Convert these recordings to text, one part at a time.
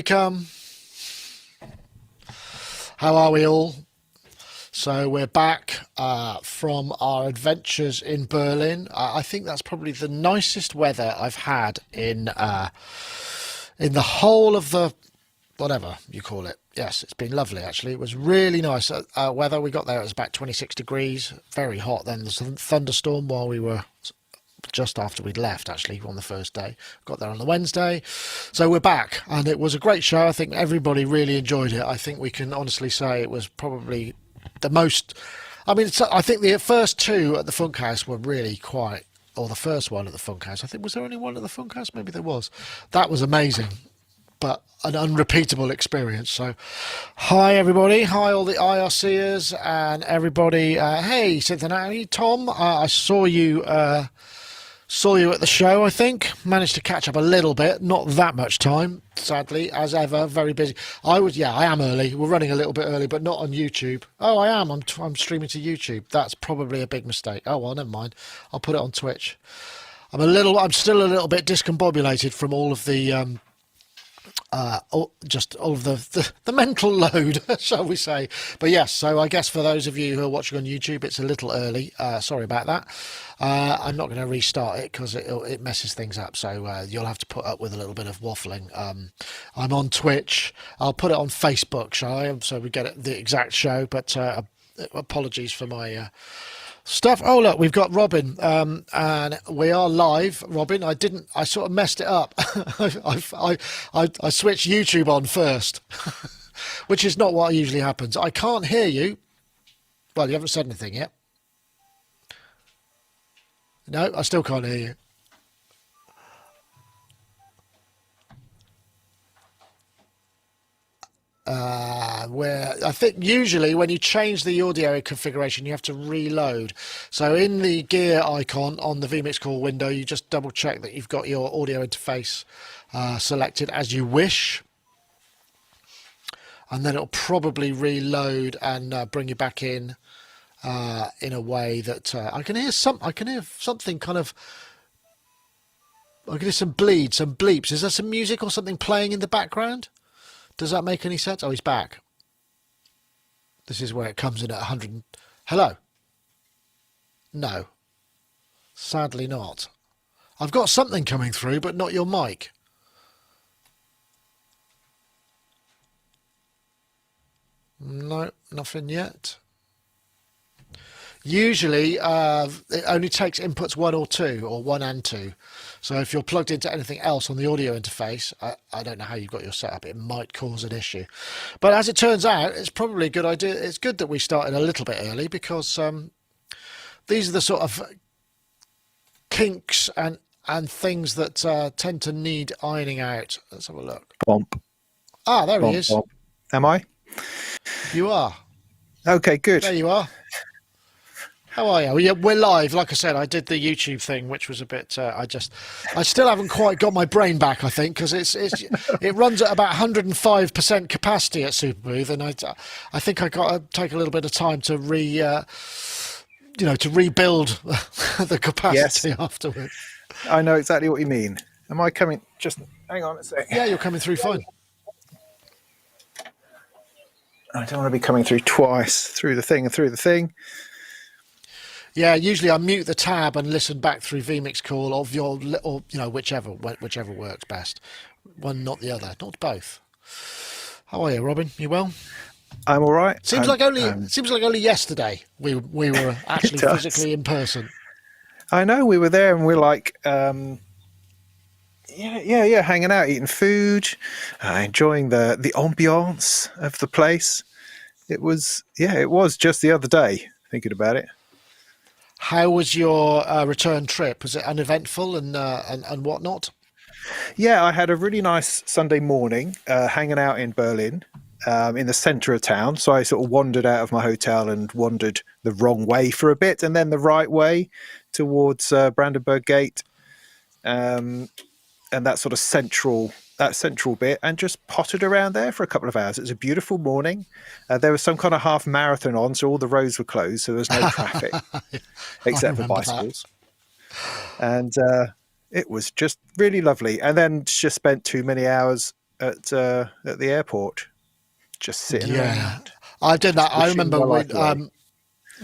Come. How are we all? So we're back from our adventures in Berlin. I think that's probably the nicest weather I've had in the whole of the whatever you call it. Yes, it's been lovely actually. It was really nice weather. We got there. It was about 26 degrees, very hot. Then there's a thunderstorm while we were just after we'd left actually on the first day. Got there on the Wednesday, so we're back, and it was a great show. I think everybody really enjoyed it. I think we can honestly say it was probably the most. I mean, I think the first two at the Funkhouse were really quite, or the first one at the Funkhouse. I think, was there only one at the Funkhouse? Maybe there was. That was amazing, but an unrepeatable experience. So, hi everybody, hi all the IRCers and everybody. Hey, Cincinnati, Tom. I saw you at the show, I think. Managed to catch up a little bit. Not that much time, sadly, as ever. Very busy. I am early. We're running a little bit early, but not on YouTube. Oh, I am. I'm streaming to YouTube. That's probably a big mistake. Oh, well, never mind. I'll put it on Twitch. I'm still a little bit discombobulated from all of the just all of the mental load, shall we say. But yes, so I guess for those of you who are watching on YouTube, it's a little early. Sorry about that. I'm not going to restart it because it messes things up. So you'll have to put up with a little bit of waffling. I'm on Twitch. I'll put it on Facebook, shall I? So we get the exact show. But apologies for my stuff. Oh look, we've got Robin, and we are live. Robin, I sort of messed it up. I switched YouTube on first, which is not what usually happens. I can't hear you. Well, you haven't said anything yet. No, I still can't hear you. Where I think usually when you change the audio configuration, you have to reload. So in the gear icon on the vMix call window, you just double check that you've got your audio interface selected as you wish, and then it'll probably reload and bring you back in a way that I can hear something kind of. I can hear some bleeps. Is there some music or something playing in the background? Does that make any sense? Oh, he's back. This is where it comes in at 100. Hello? No. Sadly not. I've got something coming through, but not your mic. No, nothing yet. Usually, it only takes inputs 1 or 2, or 1 and 2. So if you're plugged into anything else on the audio interface, I don't know how you've got your setup. It might cause an issue. But as it turns out, it's probably a good idea. It's good that we started a little bit early because these are the sort of kinks and things that tend to need ironing out. Let's have a look. Bump. Ah, there Bump, he is. bump. Am I? You are. Okay, good. There you are. How are you? Well, yeah, we're live. Like I said, I did the YouTube thing, which was a bit. I still haven't quite got my brain back. I think because it runs at about 105% capacity at Superbooth, and I think I got to take a little bit of time to to rebuild the capacity afterwards. I know exactly what you mean. Am I coming? Just hang on a sec. Yeah, you're coming through fine. I don't want to be coming through twice through the thing and through the thing. Yeah, usually I mute the tab and listen back through vMix call or whichever works best. One, not the other, not both. How are you, Robin? You well? I'm all right. Seems like only yesterday we were actually physically in person. I know we were there and we're like, hanging out, eating food, enjoying the ambiance of the place. It was just the other day thinking about it. How was your return trip? Was it uneventful and whatnot? Yeah, I had a really nice Sunday morning hanging out in Berlin, in the centre of town. So I sort of wandered out of my hotel and wandered the wrong way for a bit and then the right way towards Brandenburg Gate and that sort of central bit, and just pottered around there for a couple of hours. It was a beautiful morning. There was some kind of half marathon on, so all the roads were closed, so there was no traffic except for bicycles. And it was just really lovely. And then just spent too many hours at the airport, just sitting Yeah, around, I've done just that. I wishing remember my life away.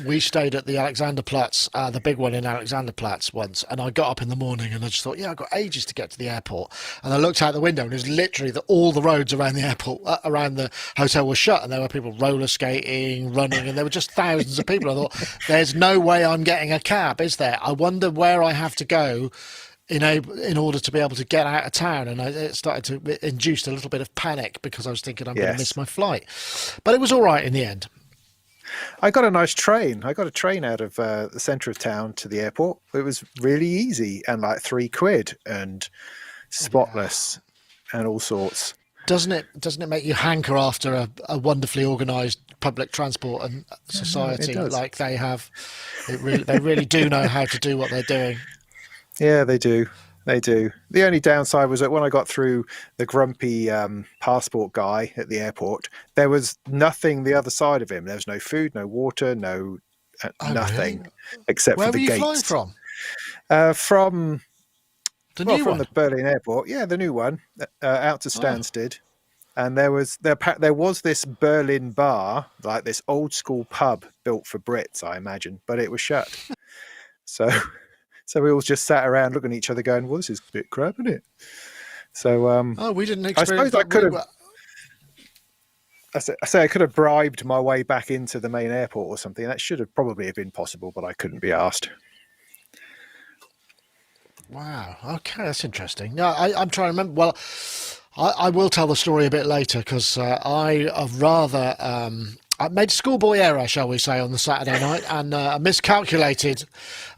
we stayed at the Alexanderplatz, the big one in Alexanderplatz once, and I got up in the morning and I just thought, yeah, I've got ages to get to the airport. And I looked out the window and it was literally all the roads around the airport, around the hotel were shut, and there were people roller skating, running, and there were just thousands of people. I thought, there's no way I'm getting a cab, is there? I wonder where I have to go in order to be able to get out of town, and it started to induce a little bit of panic because I was thinking I'm going to miss Yes. my flight, but it was all right in the end. I got a nice train. I got a train out of the centre of town to the airport. It was really easy and like £3 and Yeah. spotless and all sorts. Doesn't it make you hanker after a wonderfully organised public transport and No, it society does. like they have? They really do know how to do what they're doing. Yeah, they do. They do. The only downside was that when I got through the grumpy passport guy at the airport, there was nothing the other side of him. There was no food, no water, no Oh, really? nothing except for Where were the you flying gates. from? From The new from one? the Berlin airport, yeah, the new one, out to Oh, Stansted, and there was this Berlin bar, like this old school pub built for Brits, I imagine, but it was shut. So so we all just sat around looking at each other, going, "Well, this is a bit crap, isn't it?" So oh, we didn't I experience suppose I that. could We have. were. I say I could have bribed my way back into the main airport or something. That should have probably have been possible, but I couldn't be asked. Wow. Okay, that's interesting. No, I'm trying to remember. Well, I will tell the story a bit later because I have rather I made a schoolboy error, shall we say, on the Saturday night, and miscalculated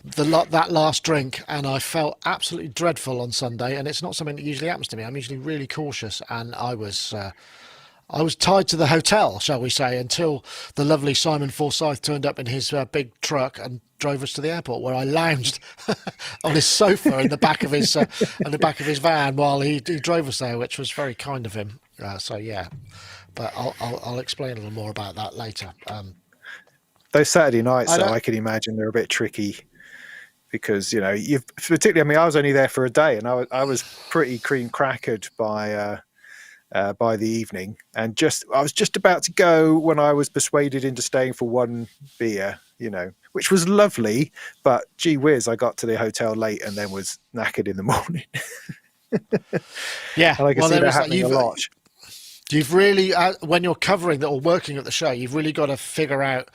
that last drink, and I felt absolutely dreadful on Sunday. And it's not something that usually happens to me. I'm usually really cautious, and I was tied to the hotel, shall we say, until the lovely Simon Forsyth turned up in his big truck and drove us to the airport, where I lounged on his sofa in the back of his van while he drove us there, which was very kind of him. So yeah, but I'll explain a little more about that later. Those Saturday nights, I though, don't. I can imagine they're a bit tricky because you've particularly. I mean, I was only there for a day, and I was pretty cream crackered by the evening, and I was just about to go when I was persuaded into staying for one beer, which was lovely. But gee whiz, I got to the hotel late and then was knackered in the morning, Yeah, and I can well, see there that is that. happening a lot. You've really when you're covering that or working at the show, you've really got to figure out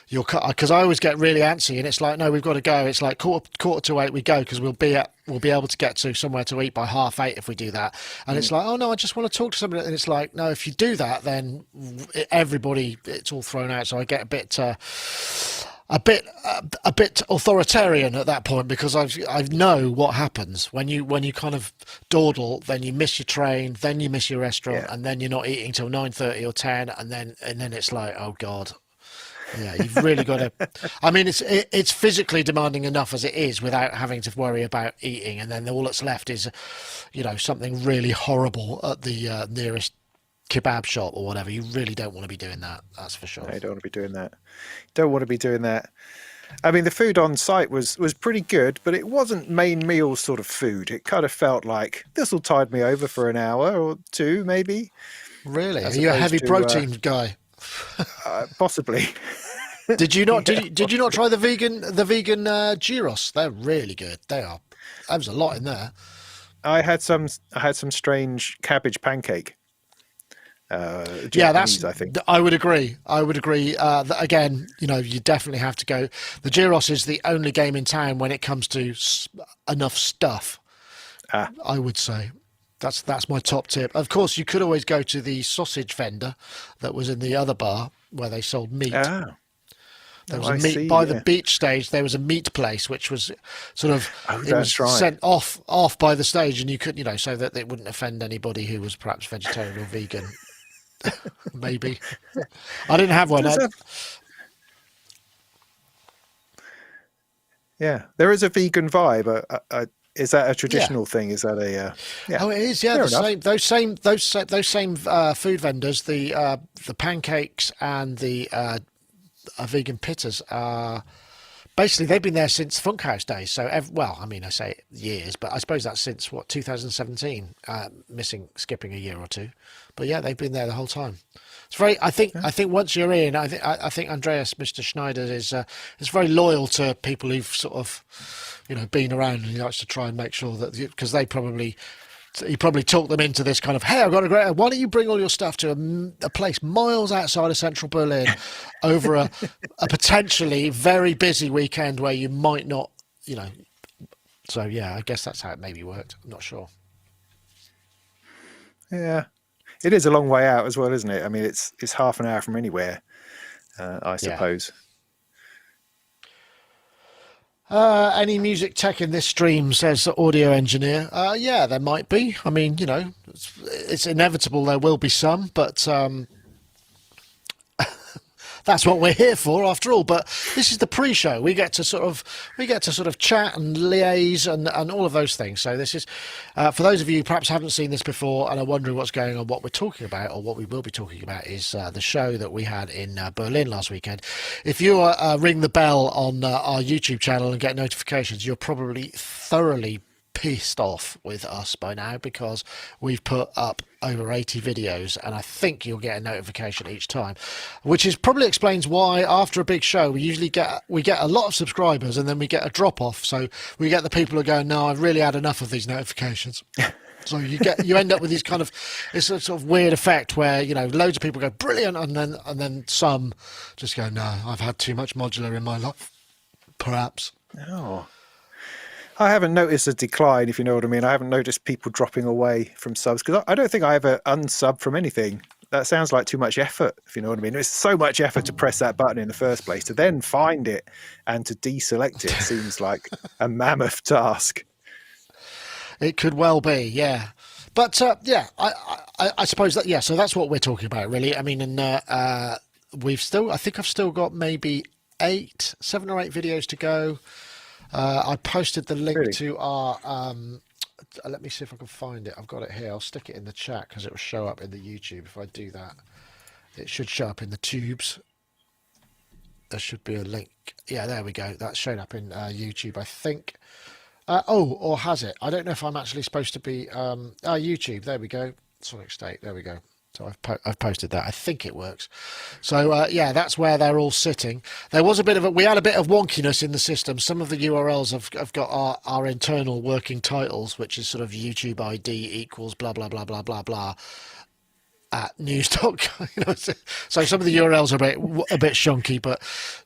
your cut, because I always get really antsy, and it's like, no, we've got to go. It's like quarter to eight we go, because we'll be able to get to somewhere to eat by 8:30 if we do that. And it's like, oh no, I just want to talk to somebody. And it's like, no, if you do that, then everybody, it's all thrown out. So I get a bit authoritarian at that point, because I know what happens when you kind of dawdle. Then you miss your train, then you miss your restaurant, Yeah, and then you're not eating till 9:30 or 10, and then it's like, oh god. Yeah, you've really got to. I mean, it's physically demanding enough as it is without having to worry about eating, and then all that's left is, something really horrible at the nearest kebab shop or whatever. You really don't want to be doing that. That's for sure. no, you don't want to be doing that. Don't want to be doing that. I mean, the food on site was pretty good, but it wasn't main meal sort of food. It kind of felt like this will tide me over for an hour or two, maybe, Really, are as you a opposed heavy to protein guy? possibly. Did you not? Yeah. Did you not try the vegan gyros? They're really good. They are. There was a lot in there. I had some strange cabbage pancake, Yeah, Japanese, I think. I would agree. I would agree. That again, you definitely have to go. The Gyros is the only game in town when it comes to enough stuff. Ah, I would say that's my top tip. Of course, you could always go to the sausage vendor that was in the other bar where they sold meat. ah, There oh, was a I meat see. by the Yeah. beach stage. There was a meat place which was sort of, Oh, it was that's right. sent off by the stage, and you could, so that it wouldn't offend anybody who was perhaps vegetarian or vegan. Maybe I didn't have one. Does that, yeah, there is a vegan vibe. Is that a Yeah. traditional thing? Is that yeah? Oh, it is. Yeah, Fair the enough. same. Those same food vendors, the pancakes and the vegan pittas are basically they've been there since Funkhouse days. So, well, I mean, I say years, but I suppose that's since what 2017, skipping a year or two. But yeah, they've been there the whole time. It's very. I think once you're in, I think Andreas, Mr. Schneider, is very loyal to people who've sort of, been around, and he likes to try and make sure that because he probably talked them into this kind of, hey, I've got a great. Why don't you bring all your stuff to a place miles outside of central Berlin over a potentially very busy weekend where you might not, So yeah, I guess that's how it maybe worked. I'm not sure. Yeah, it is a long way out as well, isn't it? I mean, it's half an hour from anywhere, I suppose. Any music tech in this stream, says the audio engineer. Yeah, there might be. I mean, it's inevitable there will be some, but that's what we're here for after all. But this is the pre-show. We get to sort of chat and liaise and all of those things. So this is for those of you who perhaps haven't seen this before and are wondering what's going on. What we're talking about, or what we will be talking about, is the show that we had in Berlin last weekend. If you ring the bell on our YouTube channel and get notifications, you're probably thoroughly pissed off with us by now, because we've put up over 80 videos, and I think you'll get a notification each time, which is probably explains why after a big show we get a lot of subscribers and then we get a drop off. So we get the people who go, no, I've really had enough of these notifications. So you end up with these kind of, it's a sort of weird effect where loads of people go brilliant, and then some just go, no, I've had too much modular in my life, perhaps. Oh, I haven't noticed a decline, if you know what I mean. I haven't noticed people dropping away from subs, because I don't think I ever unsub from anything. That sounds like too much effort, if you know what I mean. It's so much effort to press that button in the first place. To then find it and to deselect it seems like a mammoth task. It could well be, yeah. But I suppose that, yeah, so that's what we're talking about, really. I mean, and I think I've still got maybe 7 or 8 videos to go. I posted the link to our let me see if I can find it. I've got it here. I'll stick it in the chat because it will show up in the YouTube. If I do that, it should show up in the tubes. There should be a link. Yeah, there we go. That's shown up in YouTube, I think. Or has it? I don't know if I'm actually supposed to be YouTube. There we go. Sonic State. There we go. So I've posted that. I think it works. So yeah, that's where they're all sitting. There was we had a bit of wonkiness in the system. Some of the URLs have got our internal working titles, which is sort of YouTube ID equals blah blah blah blah blah blah at news.com. So some of the URLs are a bit shonky, but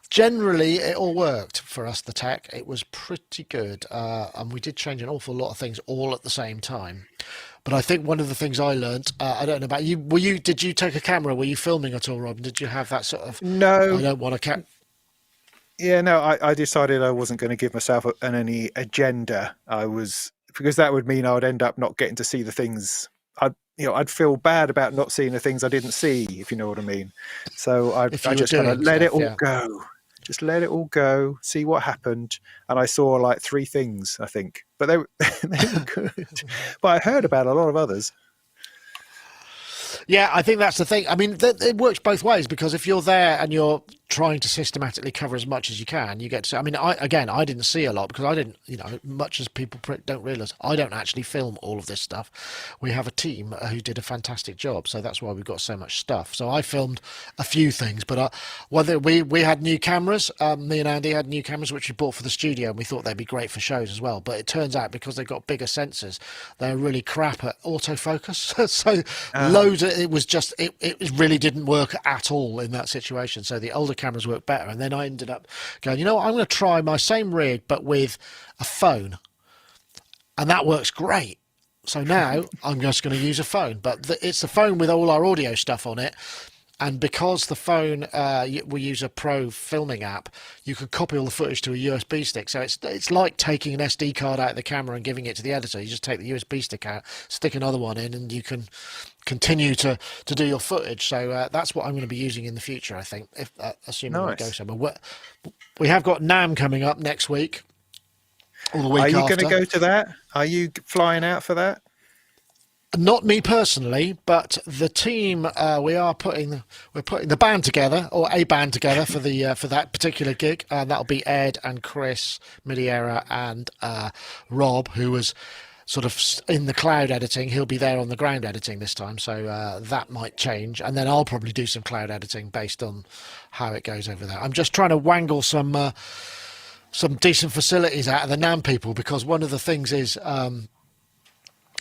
generally it all worked for us. The tech, it was pretty good, and we did change an awful lot of things all at the same time. But I think one of the things I learnt, I don't know about you. Did you take a camera? Were you filming at all, Rob? Did you have that sort of? No, I don't want to. Yeah, no. I decided I wasn't going to give myself any agenda. Because that would mean I would end up not getting to see the things. I'd feel bad about not seeing the things I didn't see, if you know what I mean. So I just kind of let it all go. Just let it all go, see what happened. And I saw like 3 things, I think. But they were good. But I heard about a lot of others. Yeah, I think that's the thing. I mean, it works both ways, because if you're there and you're trying to systematically cover as much as you can, you get to. I mean, I didn't see a lot because I didn't, much as people don't realise, I don't actually film all of this stuff. We have a team who did a fantastic job, so that's why we've got so much stuff. So I filmed a few things, but whether we had new cameras, me and Andy had new cameras which we bought for the studio, and we thought they'd be great for shows as well. But it turns out, because they've got bigger sensors, they're really crap at autofocus. So loads of it really didn't work at all in that situation. So the older cameras work better, and then I ended up going, I'm going to try my same rig but with a phone, and that works great. So now I'm just going to use a phone, but it's a phone with all our audio stuff on it. And because the phone, we use a pro filming app, you can copy all the footage to a USB stick. So it's like taking an SD card out of the camera and giving it to the editor. You just take the USB stick out, stick another one in, and you can continue to do your footage. So that's what I'm going to be using in the future, I think, if assuming we go somewhere. We have got NAMM coming up next week, or the week after. Are you going to go to that? Are you flying out for that? Not me personally, but the team. We're putting the band together, or a band together for that particular gig, and that'll be Ed and Chris Midiera and Rob, who was sort of in the cloud editing. He'll be there on the ground editing this time, so that might change. And then I'll probably do some cloud editing based on how it goes over there. I'm just trying to wangle some decent facilities out of the NAMM people, because one of the things is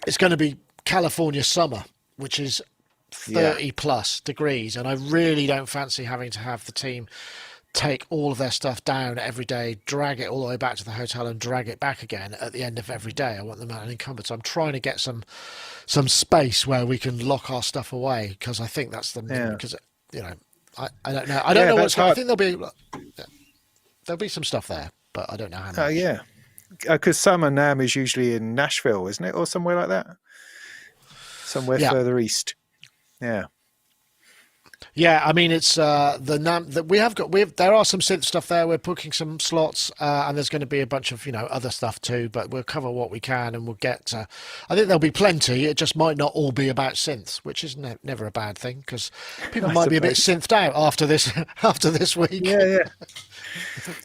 it's going to be California summer, which is 30 plus degrees, and I really don't fancy having to have the team take all of their stuff down every day, drag it all the way back to the hotel and drag it back again at the end of every day. I want them unencumbered, so I'm trying to get some space where we can lock our stuff away, because I think that's the because I don't know. I don't know what's hard. I think there'll be some stuff there, but I don't know how much. Oh yeah, because Summer NAMM is usually in Nashville, isn't it, or somewhere like that? Somewhere further east. Yeah, I mean, it's the NAMM that there are some synth stuff there. We're booking some slots, and there's going to be a bunch of other stuff too. But we'll cover what we can, and we'll get. I think there'll be plenty. It just might not all be about synths, which is never a bad thing, because people might be a bit synthed out after this week. Yeah.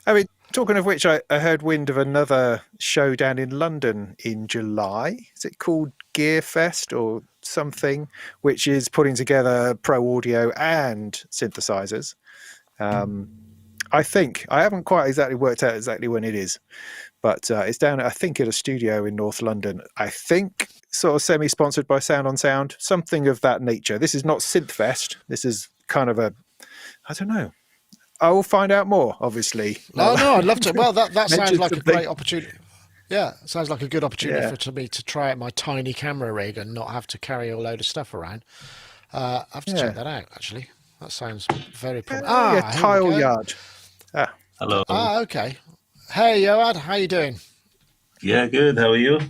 I mean, talking of which, I heard wind of another show down in London in July. Is it called Gearfest or something, which is putting together pro audio and synthesizers? I think I haven't quite exactly worked out exactly when it is, but it's down, I think, at a studio in North London. I think sort of semi-sponsored by Sound on Sound, something of that nature. This is not Synthfest. This is kind of I don't know. I will find out more, obviously. No, I'd love to. Well, that sounds like a great opportunity. Yeah, sounds like a good opportunity for me to try out my tiny camera rig and not have to carry a load of stuff around. I have to check that out, actually. That sounds very promising. Tile Yard. Hello. Okay. Hey, Yoad, how you doing? Yeah, good. How are you?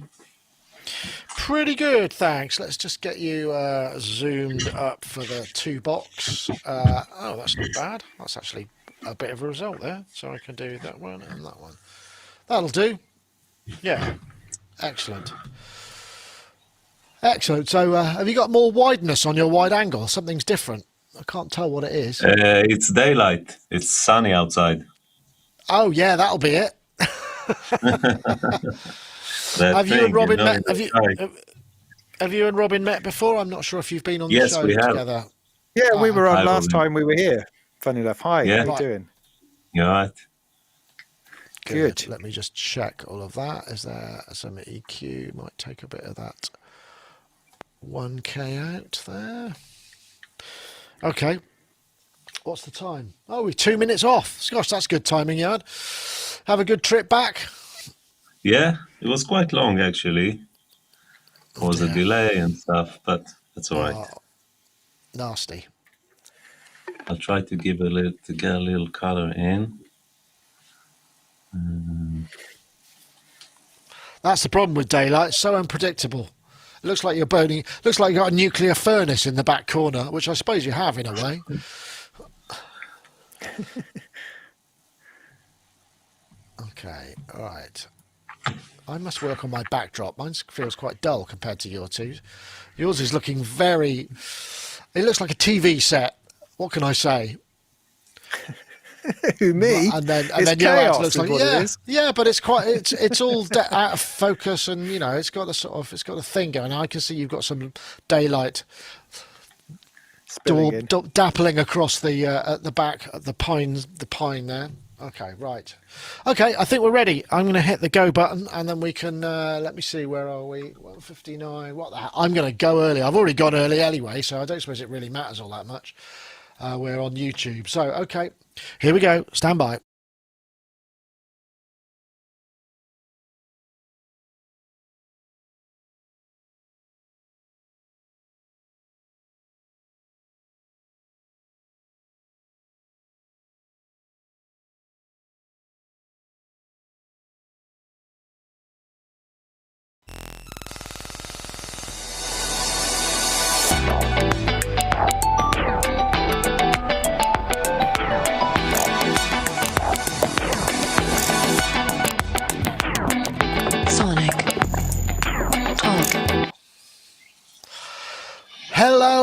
Pretty good, thanks. Let's just get you zoomed up for the 2 box. That's not bad. That's actually a bit of a result there. So I can do that one and that one. That'll do. Yeah. Excellent. So have you got more wideness on your wide angle? Something's different. I can't tell what it is. It's daylight. It's sunny outside. Oh, yeah, that'll be it. Have you and Robin met? Have you and Robin met before? I'm not sure if you've been on the show together. Yeah, we were on last time we were here. Funny enough. Hi, how you doing? You all right? Good. Let me just check all of that. Is there some EQ? Might take a bit of that 1K out there. Okay. What's the time? Oh, we're 2 minutes off. Gosh, that's good timing, Yard. Have a good trip back. Yeah, it was quite long, actually. There was a delay and stuff, but that's all right. Nasty. I'll try to get a little color in. That's the problem with daylight. It's so unpredictable. It looks like you're burning. Looks like you got a nuclear furnace in the back corner, which I suppose you have in a way. Okay, all right. I must work on my backdrop. Mine feels quite dull compared to your two. Yours is looking very. It looks like a TV set. What can I say? Who, me? And then chaos looks like what it is. Yeah, but it's quite it's all out of focus, and it's got a thing going. I can see you've got some daylight dappling across the at the back of the pine there. Okay, right. Okay, I think we're ready. I'm going to hit the go button, and then we can let me see, where are we? 1:59. What the hell? I'm going to go early. I've already gone early anyway, so I don't suppose it really matters all that much. We're on YouTube, so okay. Here we go. Stand by.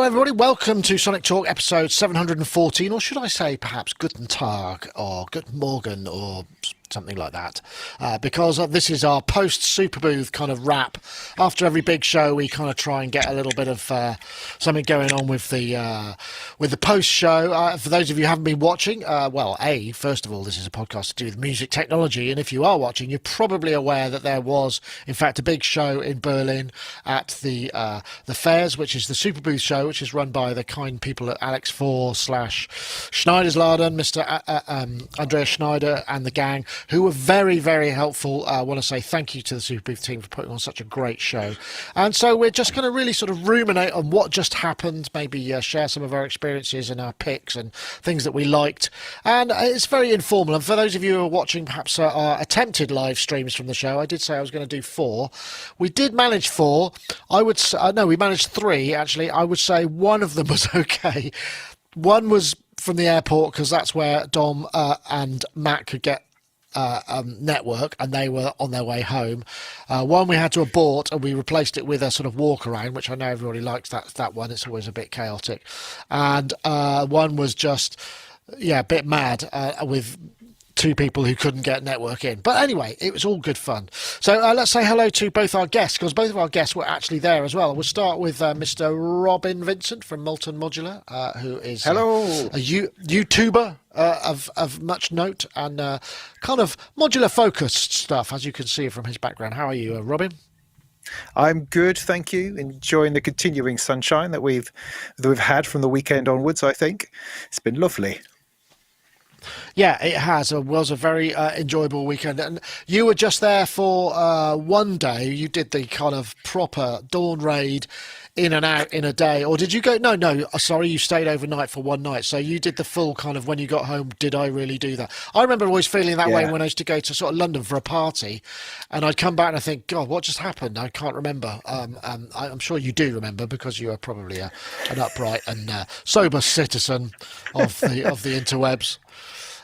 Hello, everybody. Welcome to Sonic Talk episode 714, or should I say perhaps Guten Tag or Guten Morgen or something like that, because this is our post-Super Booth kind of wrap. After every big show, we kind of try and get a little bit of something going on with the post-show. For those of you who haven't been watching, first of all, this is a podcast to do with music technology, and if you are watching, you're probably aware that there was, in fact, a big show in Berlin at the fairs, which is the Super Booth show, which is run by the kind people at Alex 4 / Schneidersladen, Mr. Andreas Schneider and the gang, who were very, very helpful. I want to say thank you to the Super Booth team for putting on such a great show. And so we're just going to really sort of ruminate on what just happened, maybe share some of our experiences and our picks and things that we liked. And it's very informal. And for those of you who are watching perhaps our attempted live streams from the show, I did say I was going to do 4. We did manage 4. We managed 3, actually. I would say one of them was okay. One was from the airport, because that's where Dom and Matt could get network, and they were on their way home. One we had to abort, and we replaced it with a sort of walk around, which I know everybody likes that one. It's always a bit chaotic. And one was just a bit mad with 2 people who couldn't get network in. But anyway, it was all good fun. So let's say hello to both our guests, because both of our guests were actually there as well. We'll start with Mr. Robin Vincent from Molten Modular, who is Hello. a YouTuber of much note and kind of modular focused stuff, as you can see from his background. How are you, Robin? I'm good, thank you. Enjoying the continuing sunshine that we've had from the weekend onwards. I think it's been lovely. Yeah, it has. It was a very enjoyable weekend. And you were just there for one day. You did the kind of proper dawn raid in and out in a day. Or did you go? No, sorry, you stayed overnight for one night. So you did the full kind of when you got home, did I really do that? I remember always feeling that way when I used to go to sort of London for a party. And I'd come back and I think, God, what just happened? I can't remember. I'm sure you do remember, because you are probably an upright and sober citizen of the interwebs.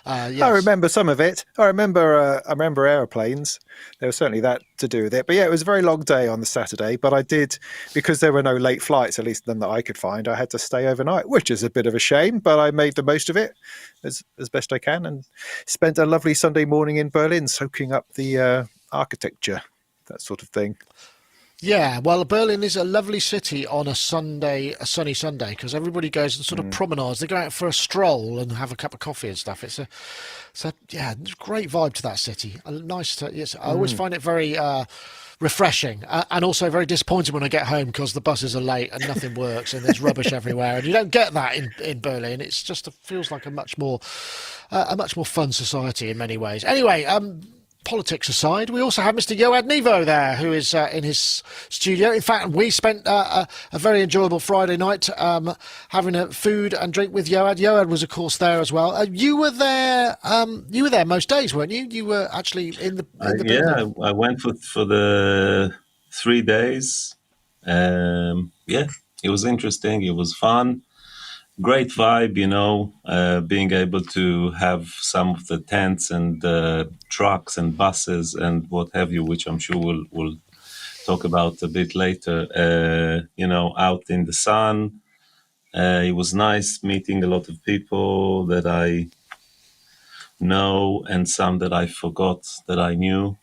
Yes. I remember some of it. I remember aeroplanes. There was certainly that to do with it. But yeah, it was a very long day on the Saturday. But I did, because there were no late flights, at least none that I could find, I had to stay overnight, which is a bit of a shame. But I made the most of it as best I can, and spent a lovely Sunday morning in Berlin soaking up the architecture, that sort of thing. Yeah, well, Berlin is a lovely city on a sunny Sunday, because everybody goes and sort of promenades. They go out for a stroll and have a cup of coffee and stuff. It's a great vibe to that city. I always find it very refreshing, and also very disappointing when I get home, because the buses are late and nothing works and there's rubbish everywhere, and you don't get that in Berlin. It's just feels like a much more fun society in many ways. Anyway, politics aside, we also have Mr. Yoad Nevo there, who is in his studio. In fact, we spent a very enjoyable Friday night having a food and drink with Yoad. Yoad was, of course, there as well. You were there. You were there most days, weren't you? You were actually in the building. Yeah, I went for the 3 days. It was interesting. It was fun. Great vibe, being able to have some of the tents and trucks and buses and what have you, which I'm sure we'll talk about a bit later, out in the sun. It was nice meeting a lot of people that I know and some that I forgot that I knew.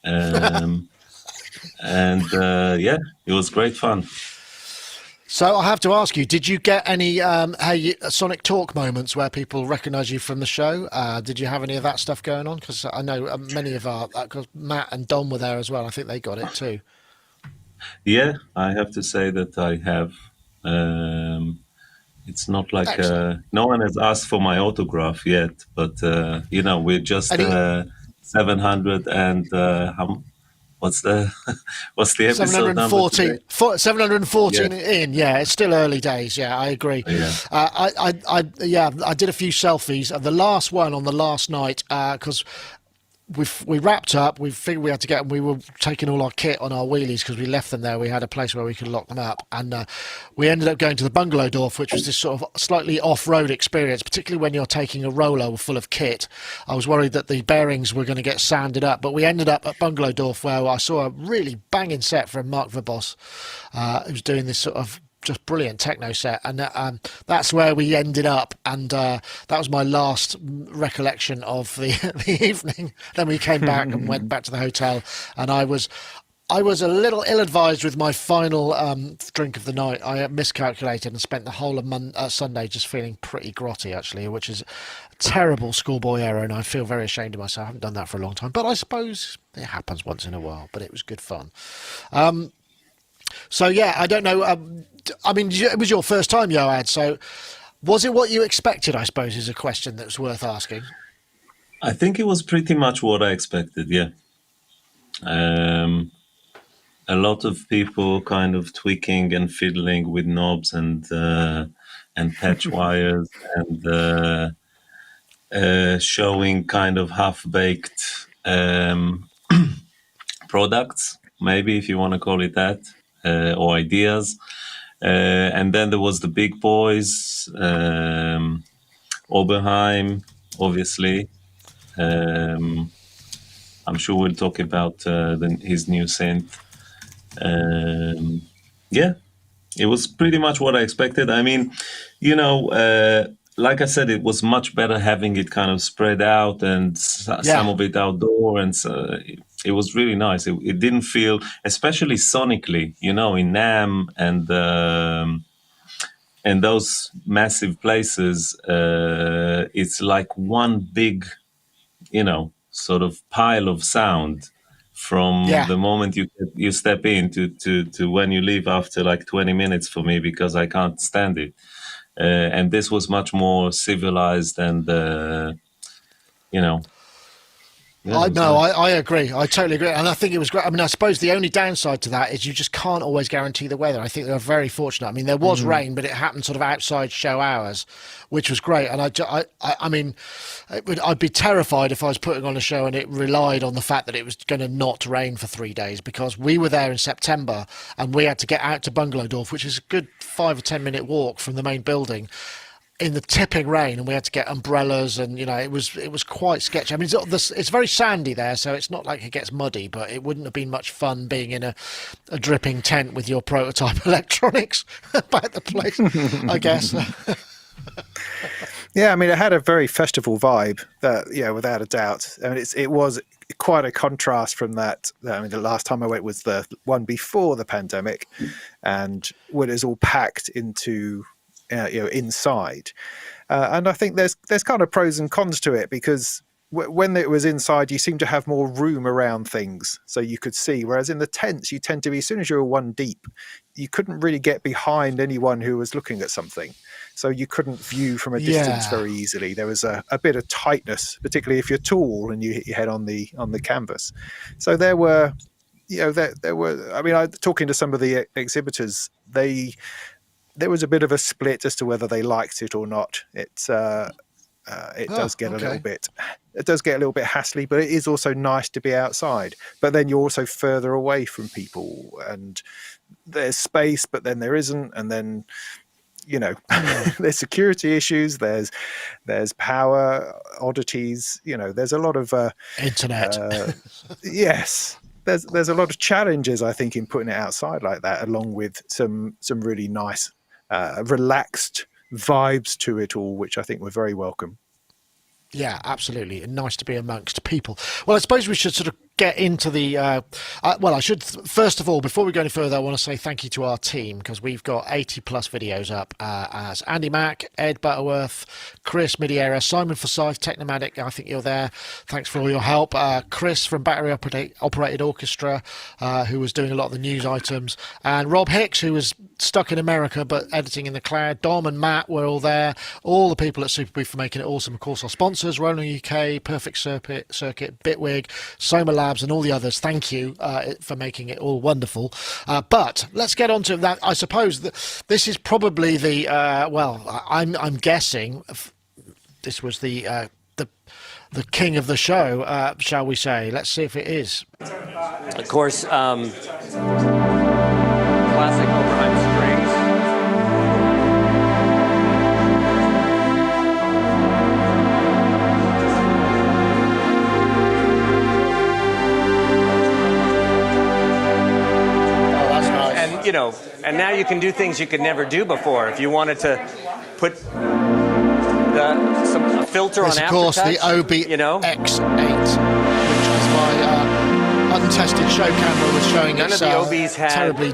It was great fun. So I have to ask you, did you get any Sonic Talk moments where people recognise you from the show? Did you have any of that stuff going on? Because I know many of because Matt and Dom were there as well. I think they got it too. Yeah, I have to say that I have. It's not like no one has asked for my autograph yet, but we're just 700 and what's the episode number today? 714 in. Yeah, it's still early days. Yeah, I agree. Yeah. I did a few selfies. The last one on the last night, because we wrapped up. We figured we had to get. We were taking all our kit on our wheelies because we left them there. We had a place where we could lock them up, and we ended up going to the Bungalow Dorf, which was this sort of slightly off-road experience, particularly when you're taking a roller full of kit. I was worried that the bearings were going to get sanded up, but we ended up at Bungalow Dorf, where I saw a really banging set from Mark Verbos, who was doing this sort of just brilliant techno set, and that's where we ended up, and that was my last recollection of the the evening. Then we came back and went back to the hotel, and I was a little ill-advised with my final drink of the night. I miscalculated and spent the whole of Sunday just feeling pretty grotty, actually, which is a terrible schoolboy error, and I feel very ashamed of myself. I haven't done that for a long time, but I suppose it happens once in a while, but it was good fun. So, yeah, I don't know. I mean, it was your first time, Yoad, so was it what you expected, I suppose, is a question that's worth asking. I think it was pretty much what I expected, yeah. A lot of people kind of tweaking and fiddling with knobs and patch wires and showing kind of half-baked products, maybe if you want to call it that, or ideas. And then there was the big boys, Oberheim, obviously. I'm sure we'll talk about his new synth. Yeah, it was pretty much what I expected. I mean, like I said, it was much better having it kind of spread out and some of it outdoor, and so it was really nice. It didn't feel, especially sonically, in NAMM and those massive places, it's like one big, sort of pile of sound from the moment you step in to when you leave after like 20 minutes for me, because I can't stand it. And this was much more civilized and, I agree. I totally agree. And I think it was great. I mean, I suppose the only downside to that is you just can't always guarantee the weather. I think they were very fortunate. I mean, there was rain, but it happened sort of outside show hours, which was great. And I mean, I'd be terrified if I was putting on a show and it relied on the fact that it was going to not rain for 3 days, because we were there in September and we had to get out to Bungalowdorf, which is a good 5 or 10 minute walk from the main building, in the tipping rain, and we had to get umbrellas, and it was quite sketchy. I mean, it's very sandy there, so it's not like it gets muddy, but it wouldn't have been much fun being in a dripping tent with your prototype electronics about the place, I guess. Yeah, I mean, it had a very festival vibe, that without a doubt. I mean, it was quite a contrast from that. I mean, the last time I went was the one before the pandemic, and when it was all packed into inside, and I think there's kind of pros and cons to it, because when it was inside, you seem to have more room around things, so you could see. Whereas in the tents, you tend to be, as soon as you were one deep, you couldn't really get behind anyone who was looking at something, so you couldn't view from a distance very easily. There was a bit of tightness, particularly if you're tall and you hit your head on the canvas. So there were, there were. I mean, talking to some of the exhibitors, there was a bit of a split as to whether they liked it or not. It does get a little bit. It does get a little bit hassly, but it is also nice to be outside. But then you're also further away from people, and there's space, but then there isn't, and then there's security issues. There's power oddities. There's a lot of internet. Yes. There's a lot of challenges, I think, in putting it outside like that, along with some really nice, relaxed vibes to it all, which I think were very welcome. Yeah, absolutely. And nice to be amongst people. Well, I suppose we should sort of get into the I should first of all, before we go any further, I want to say thank you to our team, because we've got 80 plus videos up as Andy Mack, Ed Butterworth, Chris Midiera, Simon Forsyth, Technomatic, I think you're there, thanks for all your help, Chris from Battery Operated Orchestra, who was doing a lot of the news items, and Rob Hicks, who was stuck in America but editing in the cloud. Dom and Matt were all there, all the people at Superbrief for making it awesome. Of course, our sponsors, Roland UK, Perfect Circuit, Bitwig, Soma Labs, and all the others. Thank you for making it all wonderful. But let's get on to that. I suppose this is probably the I'm guessing this was the king of the show, shall we say? Let's see if it is. Of course, classic Oberheim strings. And And now you can do things you could never do before. If you wanted to put a filter It's, on of course, the aftertouch, you know, OBX8, which is my untested show camera was showing none its of the OBs had terribly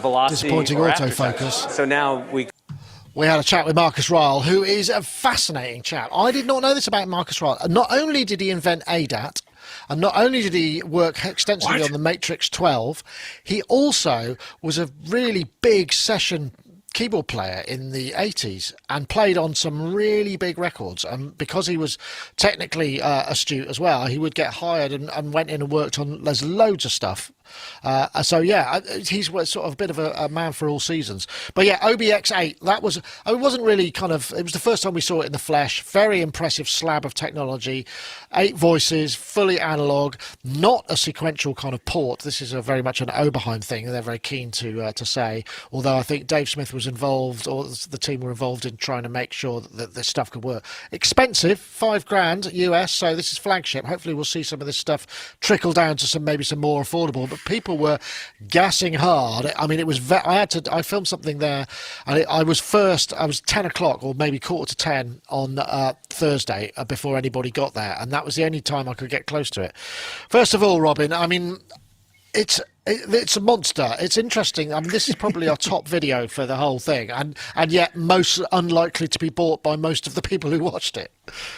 velocity disappointing or autofocus. aftertouch. So now We had a chat with Marcus Ryle, who is a fascinating chap. I did not know this about Marcus Ryle. Not only did he invent ADAT, and not only did he work extensively on the Matrix 12, he also was a really big session keyboard player in the 80s and played on some really big records. And because he was technically astute as well, he would get hired and went in and worked on there's loads of stuff. So yeah, he's sort of a bit of a man for all seasons. But yeah, OBX8, that was, it wasn't really kind of, it was the first time we saw it in the flesh. Very impressive slab of technology, 8 voices, fully analog, not a sequential kind of port. This is a very much an Oberheim thing. They're very keen to say, although I think Dave Smith was involved, or the team were involved in trying to make sure that this stuff could work. Expensive, $5,000 US. So this is flagship. Hopefully we'll see some of this stuff trickle down to maybe some more affordable. But people were gassing hard. I mean, it was. I filmed something there, and I was 10 o'clock or maybe 9:45 on Thursday before anybody got there, and that was the only time I could get close to it. First of all, Robin, I mean, it's a monster. It's interesting. I mean, this is probably our top video for the whole thing, and yet most unlikely to be bought by most of the people who watched it.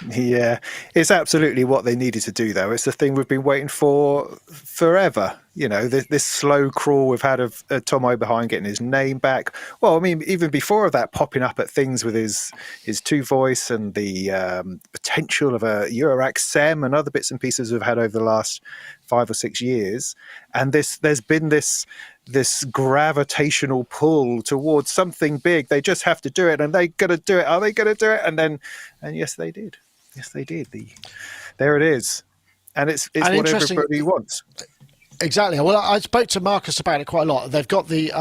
Yeah, it's absolutely what they needed to do, though. It's the thing we've been waiting for forever. You know, this slow crawl we've had of Tom Oberheim getting his name back. Well, I mean, even before of that, popping up at things with his two voice and the potential of a Eurorack SEM and other bits and pieces we've had over the last 5 or 6 years. And there's been this gravitational pull towards something big. They just have to do it, and they got to do it. Are they going to do it? And yes, they did. Yes, they did. There it is, and it's what everybody wants. Exactly. Well, I spoke to Marcus about it quite a lot. They've got they've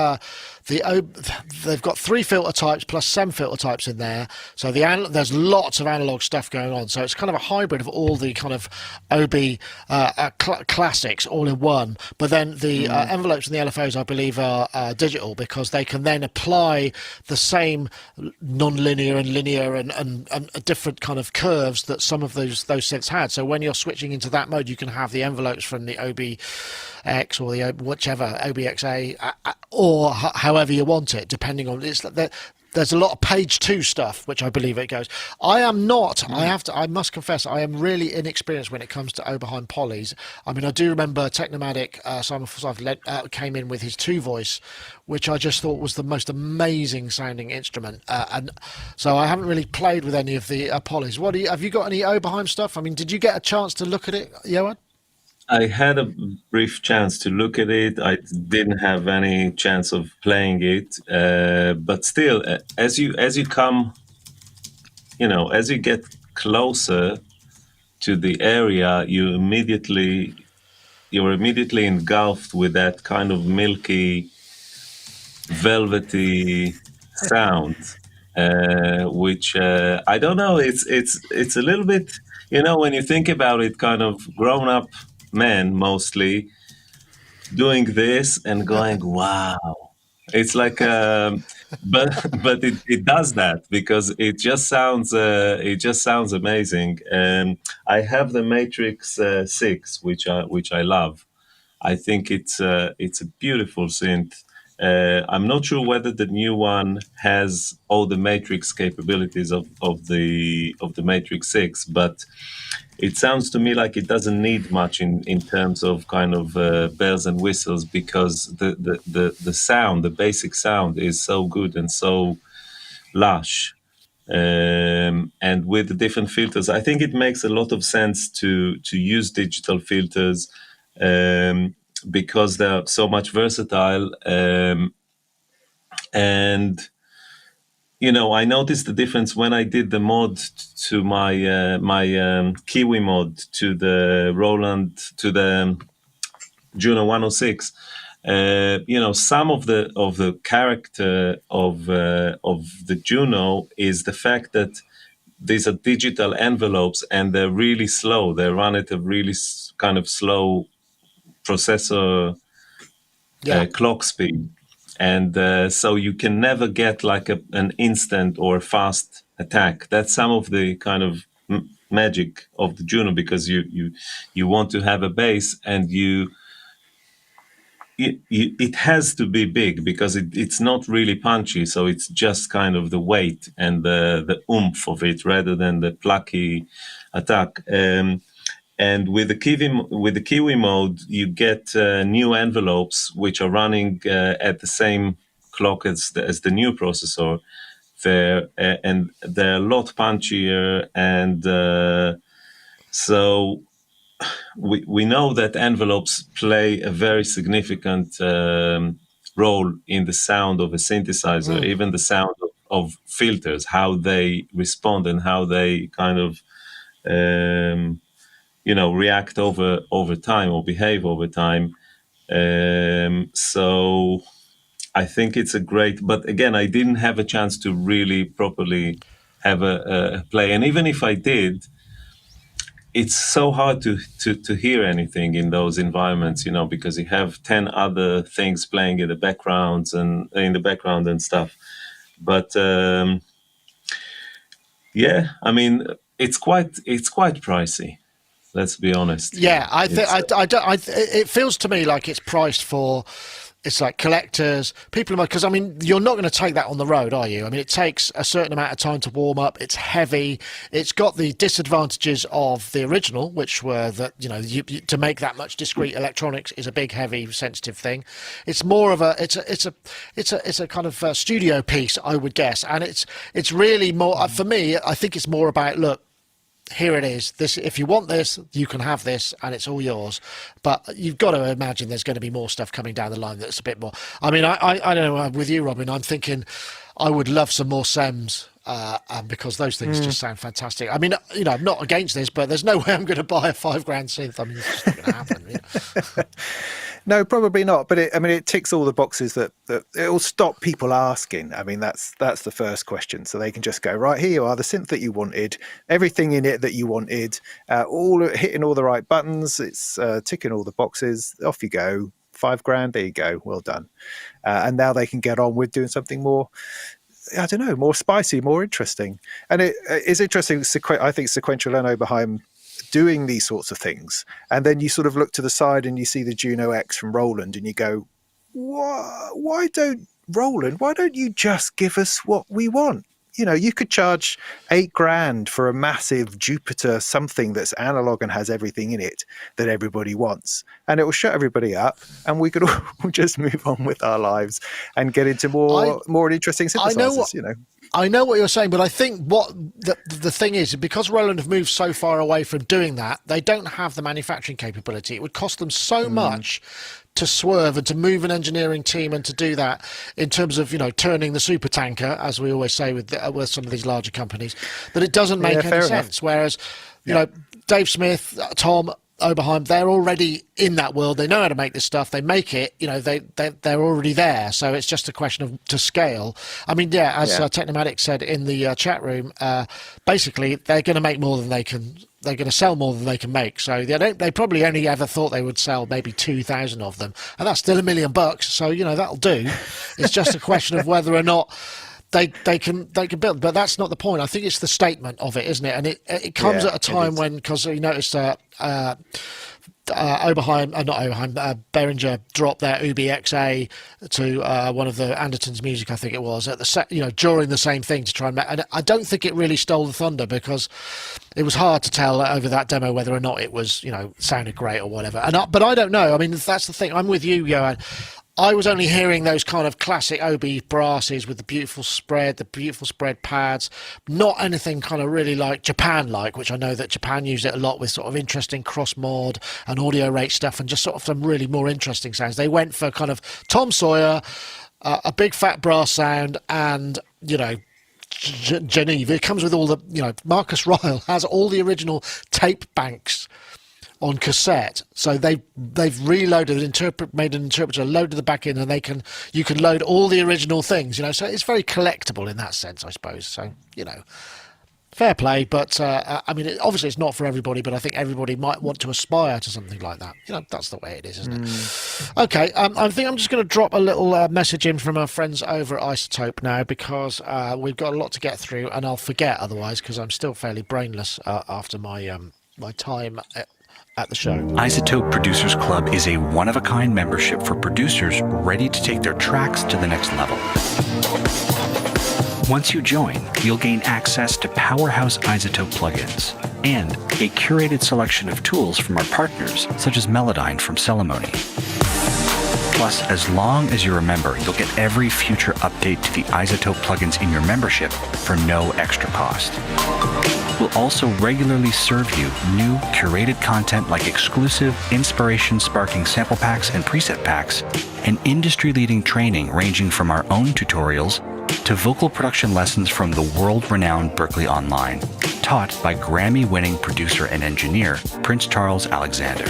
got 3 filter types plus SEM filter types in there. So there's lots of analog stuff going on. So it's kind of a hybrid of all the kind of OB classics all in one. But then the envelopes and the LFOs, I believe, are digital because they can then apply the same non-linear and linear and different kind of curves that some of those synths had. So when you're switching into that mode, you can have the envelopes from the OBX or the whichever OBXA or however you want it, depending on there's a lot of page 2 stuff, which I believe it goes. I am not. I must confess, I am really inexperienced when it comes to Oberheim polys. I mean, I do remember Technomatic Simon Forsyth came in with his 2 voice, which I just thought was the most amazing sounding instrument. And so I haven't really played with any of the polys. Have you got any Oberheim stuff? I mean, did you get a chance to look at it, Johan? I had a brief chance to look at it. I didn't have any chance of playing it, but still, as you come, as you get closer to the area, you're immediately engulfed with that kind of milky, velvety sound, which I don't know. It's a little bit, when you think about it, kind of grown up men mostly doing this and going, wow. It's like but it does that because it just sounds amazing. I have the Matrix 6, which I love. I think it's a beautiful synth. I'm not sure whether the new one has all the Matrix capabilities of the Matrix 6, but it sounds to me like it doesn't need much in terms of kind of bells and whistles, because the sound, the basic sound, is so good and so lush. And with the different filters, I think it makes a lot of sense to use digital filters because they're so much versatile. And I noticed the difference when I did the mod to my Kiwi mod to the Roland, to the Juno 106. Some of the character of the Juno is the fact that these are digital envelopes and they're really slow. They run at a really kind of slow processor clock speed. and so you can never get like an instant or fast attack. That's some of the kind of magic of the Juno, because you want to have a base, and it has to be big, because it's not really punchy, so it's just kind of the weight and the oomph of it rather than the plucky attack. And with the Kiwi mode, you get new envelopes which are running at the same clock as the new processor. And they're a lot punchier, and so we know that envelopes play a very significant role in the sound of a synthesizer, even the sound of filters, how they respond and how they kind of react over time or behave over time. So I think it's a great, but again, I didn't have a chance to really properly have a play. And even if I did, it's so hard to hear anything in those environments, because you have 10 other things playing in the background and stuff. But yeah, I mean, it's quite pricey. Let's be honest. Yeah, it feels to me like it's priced for. It's like collectors, people, because I mean, you're not going to take that on the road, are you? I mean, it takes a certain amount of time to warm up. It's heavy. It's got the disadvantages of the original, which were that to make that much discrete electronics is a big, heavy, sensitive thing. It's more of it's a kind of studio piece, I would guess, and it's really more for me. I think it's more about, look, here it is. This, if you want this, you can have this, and it's all yours. But you've got to imagine there's going to be more stuff coming down the line that's a bit more. I mean, I don't know. With you, Robin, I'm thinking I would love some more SEMs, because those things just sound fantastic. I mean, I'm not against this, but there's no way I'm going to buy a $5,000 synth. I mean, it's just not going to happen. No, probably not. But it ticks all the boxes that it will stop people asking. I mean, that's the first question. So they can just go, right, here you are, the synth that you wanted, everything in it that you wanted, all hitting all the right buttons. It's ticking all the boxes. Off you go. $5,000. There you go. Well done. And now they can get on with doing something more, I don't know, more spicy, more interesting. And it is interesting. I think Sequential and Oberheim doing these sorts of things, and then you sort of look to the side and you see the Juno X from Roland, and you go, why don't you just give us what we want? You could charge $8,000 for a massive Jupiter something that's analog and has everything in it that everybody wants, and it will shut everybody up, and we could all just move on with our lives and get into more interesting synthesizers. I know what you're saying, but I think what the thing is, because Roland have moved so far away from doing that, they don't have the manufacturing capability. It would cost them so much to swerve and to move an engineering team and to do that in terms of turning the super tanker, as we always say with some of these larger companies, that it doesn't make any sense. Whereas Dave Smith, Tom Oberheim, they're already in that world. They know how to make this stuff. They make it. They're already there. So it's just a question of to scale. I mean, as Technomatic said in the chat room, basically they're going to make more than they can. They're going to sell more than they can make. So they probably only ever thought they would sell maybe 2,000 of them, and that's still $1 million. So that'll do. It's just a question of whether or not they can build, but that's not the point. I think it's the statement of it, isn't it? And it comes at a time when, because you noticed Behringer dropped their Ubi XA to one of the Andertons music, I think it was, at the during the same thing to try and I don't think it really stole the thunder, because it was hard to tell over that demo whether or not it was sounded great or whatever. But I don't know. I mean, that's the thing. I'm with you, Johan. I was only hearing those kind of classic Obi brasses with the beautiful spread pads, not anything kind of really like Japan-like, which I know that Japan use it a lot with sort of interesting cross-mod and audio rate stuff and just sort of some really more interesting sounds. They went for kind of Tom Sawyer, a big fat brass sound, and, Geneva. It comes with all the, Marcus Ryle has all the original tape banks on cassette, so they've reloaded made an interpreter, loaded the back in, and you can load all the original things, so it's very collectible in that sense, I suppose. So Fair play, but I mean, obviously it's not for everybody, but I think everybody might want to aspire to something like that. That's the way it is, isn't it? Okay, I think I'm just going to drop a little message in from our friends over at Isotope now, because we've got a lot to get through, and I'll forget otherwise, because I'm still fairly brainless after my my time at the show. Isotope Producers Club is a one-of-a-kind membership for producers ready to take their tracks to the next level. Once you join, you'll gain access to powerhouse Isotope plugins and a curated selection of tools from our partners, such as Melodyne from Celemony. Plus, as long as you're a member, you'll get every future update to the Isotope plugins in your membership for no extra cost. We'll also regularly serve you new curated content like exclusive inspiration-sparking sample packs and preset packs, and industry-leading training ranging from our own tutorials to vocal production lessons from the world-renowned Berklee Online, taught by Grammy-winning producer and engineer Prince Charles Alexander.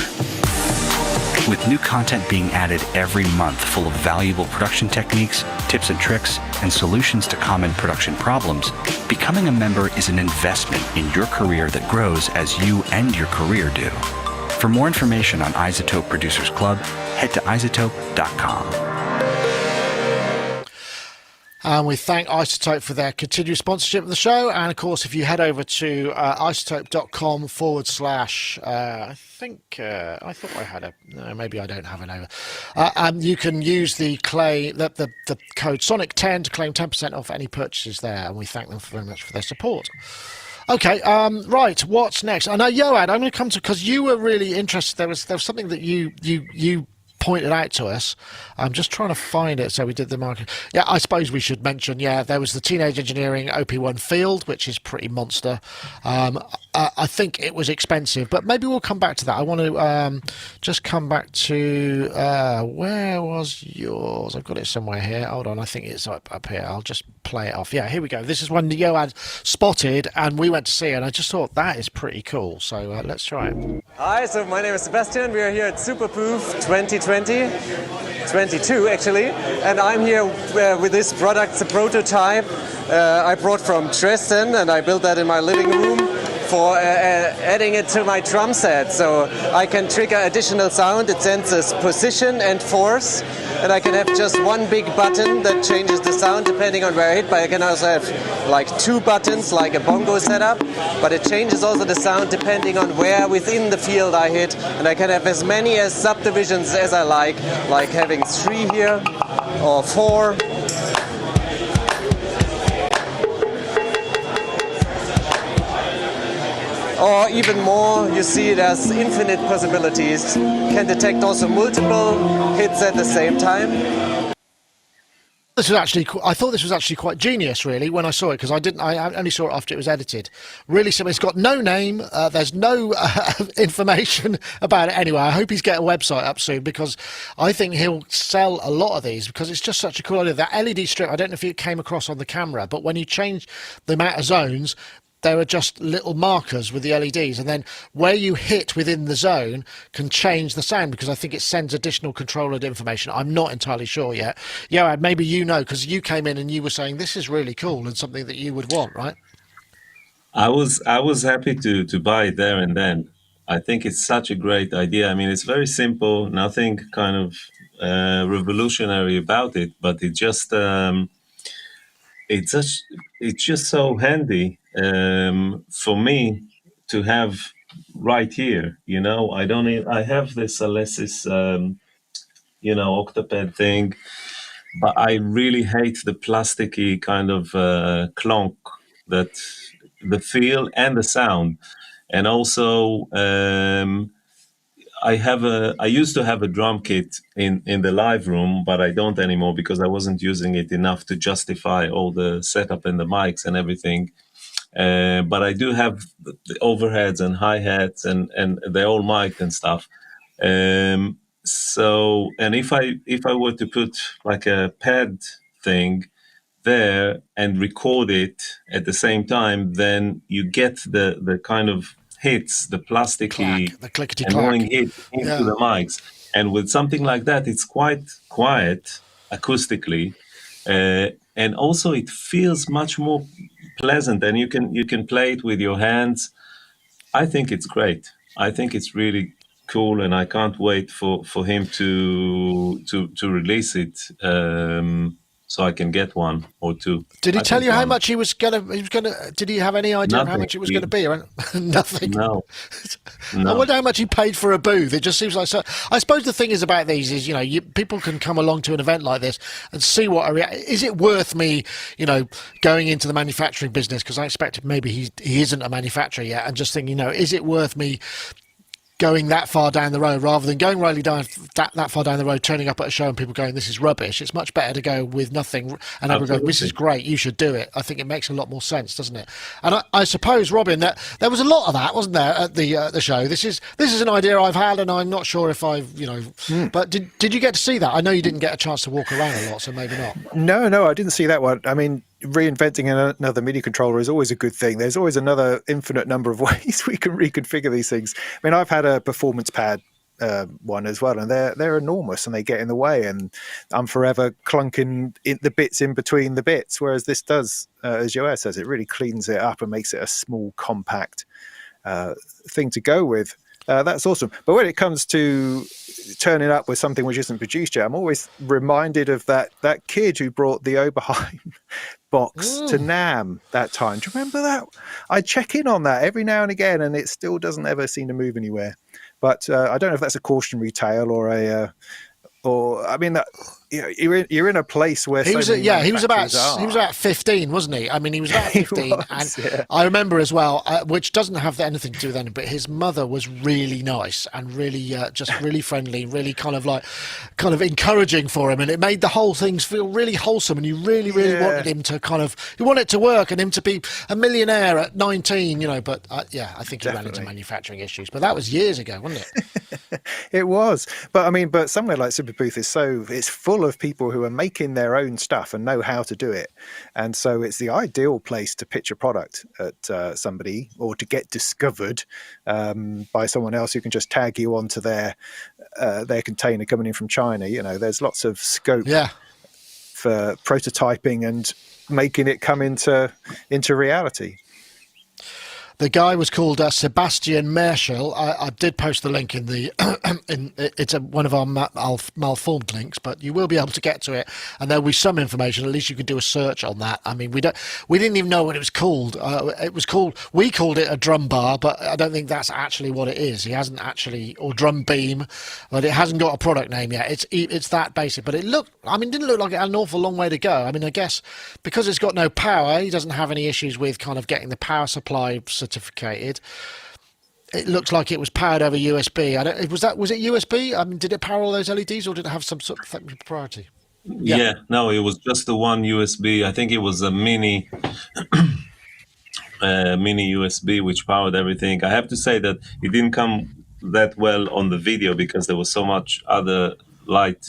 With new content being added every month full of valuable production techniques, tips and tricks, and solutions to common production problems, becoming a member is an investment in your career that grows as you and your career do. For more information on Isotope Producers Club, head to isotope.com. And we thank Isotope for their continued sponsorship of the show. And of course, if you head over to isotope.com / I thought I had a, no, maybe I don't have it over. And you can use the code Sonic10 to claim 10% off any purchases there. And we thank them very much for their support. Okay, right. What's next? I know, Yoad, I'm going to come to, because you were really interested. There was something that you pointed out to us. I'm just trying to find it. So we did the market. Yeah, I suppose we should mention. Yeah, there was the Teenage Engineering OP1 Field, which is pretty monster. I think it was expensive, but maybe we'll come back to that. I want to just come back to where was yours? I've got it somewhere here. Hold on, I think it's up here. I'll just play it off. Yeah, here we go. This is one that Yoad spotted, and we went to see it, and I just thought that is pretty cool. So let's try it. Hi, so my name is Sebastian. We are here at Superproof 2020, 22 actually, and I'm here with this product, the prototype I brought from Dresden, and I built that in my living room for adding it to my drum set, so I can trigger additional sound. It senses position and force, and I can have just one big button that changes the sound depending on where I hit, but I can also have like two buttons like a bongo setup, but it changes also the sound depending on where within the field I hit, and I can have as many as subdivisions as I like having 3 here or 4. Or even more, you see there's infinite possibilities. Can detect also multiple hits at the same time. This was actually, I thought this was actually quite genius, really, when I saw it, because I only saw it after it was edited. Really simple. It's got no name. There's no information about it anyway. I hope he's getting a website up soon, because I think he'll sell a lot of these, because it's just such a cool idea. That LED strip, I don't know if it came across on the camera, but when you change the amount of zones, there are just little markers with the LEDs, and then where you hit within the zone can change the sound, because I think it sends additional controller information. I'm not entirely sure yet. Yeah, maybe you know, because you came in and you were saying this is really cool and something that you would want, right? I was happy to buy it there and then. I think it's such a great idea. I mean, it's very simple, nothing kind of revolutionary about it, but it just it's just so handy for me to have right here. I have this Alesis Octapad thing, but I really hate the plasticky kind of clonk, that the feel and the sound. And also I used to have a drum kit in the live room, but I don't anymore, because I wasn't using it enough to justify all the setup and the mics and everything. But I do have the overheads and hi-hats, and they're all mic'd and stuff. So, and if I were to put like a pad thing there and record it at the same time, then you get the kind of hits, the plasticky, the clickety annoying clack hit into the mics. And with something like that, it's quite quiet acoustically, and also it feels much more pleasant, and you can play it with your hands. I think it's great. I think it's really cool, and I can't wait for him to release it, so I can get one or two. Did he I tell think you how one. much he was gonna? Did he have any idea of how Nothing. much it was going to be? Or nothing. No, I no. wonder how much he paid for a booth. It just seems like so. I suppose the thing is about these is, people can come along to an event like this and see what is it worth me, going into the manufacturing business, because I expect maybe he isn't a manufacturer yet, and just thinking, is it worth me going that far down the road rather than going really down that far down the road, turning up at a show and people going, this is rubbish. It's much better to go with nothing and everyone go, this is great, you should do it. I think it makes a lot more sense, doesn't it? And I suppose, Robin, that there was a lot of that, wasn't there, at the show? This is an idea I've had, and I'm not sure if I've but did you get to see that? I know you didn't get a chance to walk around a lot, so maybe not. No, I didn't see that one. I mean, reinventing another MIDI controller is always a good thing. There's always another infinite number of ways we can reconfigure these things. I mean, I've had a performance pad one as well, and they're enormous and they get in the way, and I'm forever clunking the bits in between the bits, whereas this does, as Joaz says, it really cleans it up and makes it a small, compact thing to go with. That's awesome. But when it comes to turning up with something which isn't produced yet, I'm always reminded of that kid who brought the Oberheim box to NAMM that time. Do you remember that? I check in on that every now and again, and it still doesn't ever seem to move anywhere. But I don't know if that's a cautionary tale or I mean, that you're in a place where he was manufacturers about 15, wasn't he? I mean, he was about 15, yeah. I remember as well, which doesn't have anything to do with anything, but his mother was really nice and really just really friendly, really kind of encouraging for him, and it made the whole thing feel really wholesome. And you really wanted him to you want it to work and him to be a millionaire at 19, But I think he ran into manufacturing issues, but that was years ago, wasn't it? It was, but somewhere like Super Booth it's full of people who are making their own stuff and know how to do it, and so it's the ideal place to pitch a product at somebody, or to get discovered by someone else who can just tag you onto their container coming in from China. There's lots of scope for prototyping and making it come into reality. The guy was called Sebastian Merschel. I did post the link in the it's one of our malformed links, but you will be able to get to it, and there will be some information. At least you could do a search on that. I mean, we didn't even know what it was called. We called it a drum bar, but I don't think that's actually what it is. He hasn't actually, or drum beam, but it hasn't got a product name yet. It's that basic, but it didn't look like it had an awful long way to go. I mean, I guess because it's got no power, he doesn't have any issues with kind of getting the power supply certificated. It looks like it was powered over USB. Was it USB? I mean, did it power all those LEDs, or did it have some sort of proprietary? Yeah, no, it was just the one USB. I think it was a mini USB which powered everything. I have to say that it didn't come that well on the video because there was so much other light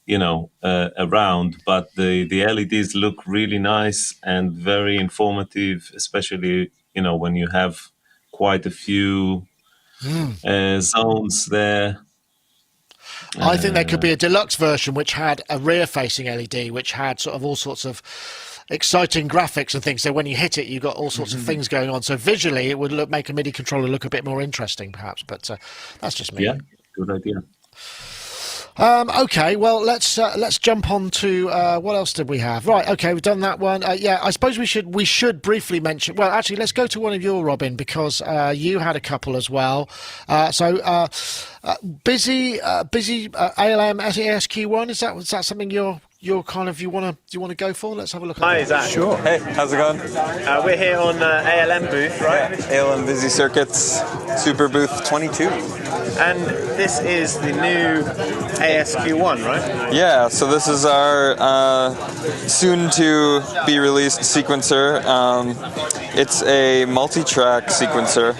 around, but the LEDs look really nice and very informative, especially when you have quite a few zones there. I think there could be a deluxe version which had a rear-facing LED, which had sort of all sorts of exciting graphics and things. So when you hit it, you got all sorts of things going on. So visually, it would make a MIDI controller look a bit more interesting, perhaps. But that's just me. Yeah, good idea. Okay, well, let's jump on to what else did we have? Right, okay, we've done that one. I suppose we should briefly mention. Well, actually, let's go to one of your, Robin, because you had a couple as well. Busy ALM ASQ1. Is that something you're kind of you want to go for? Let's have a look at Hi, that. Zach. Sure. Hey, how's it going? We're here on ALM booth, right? ALM Busy Circuits Super Booth 22. And this is the new ASQ1, right? Yeah, so this is our soon to be released sequencer. It's a multi-track sequencer.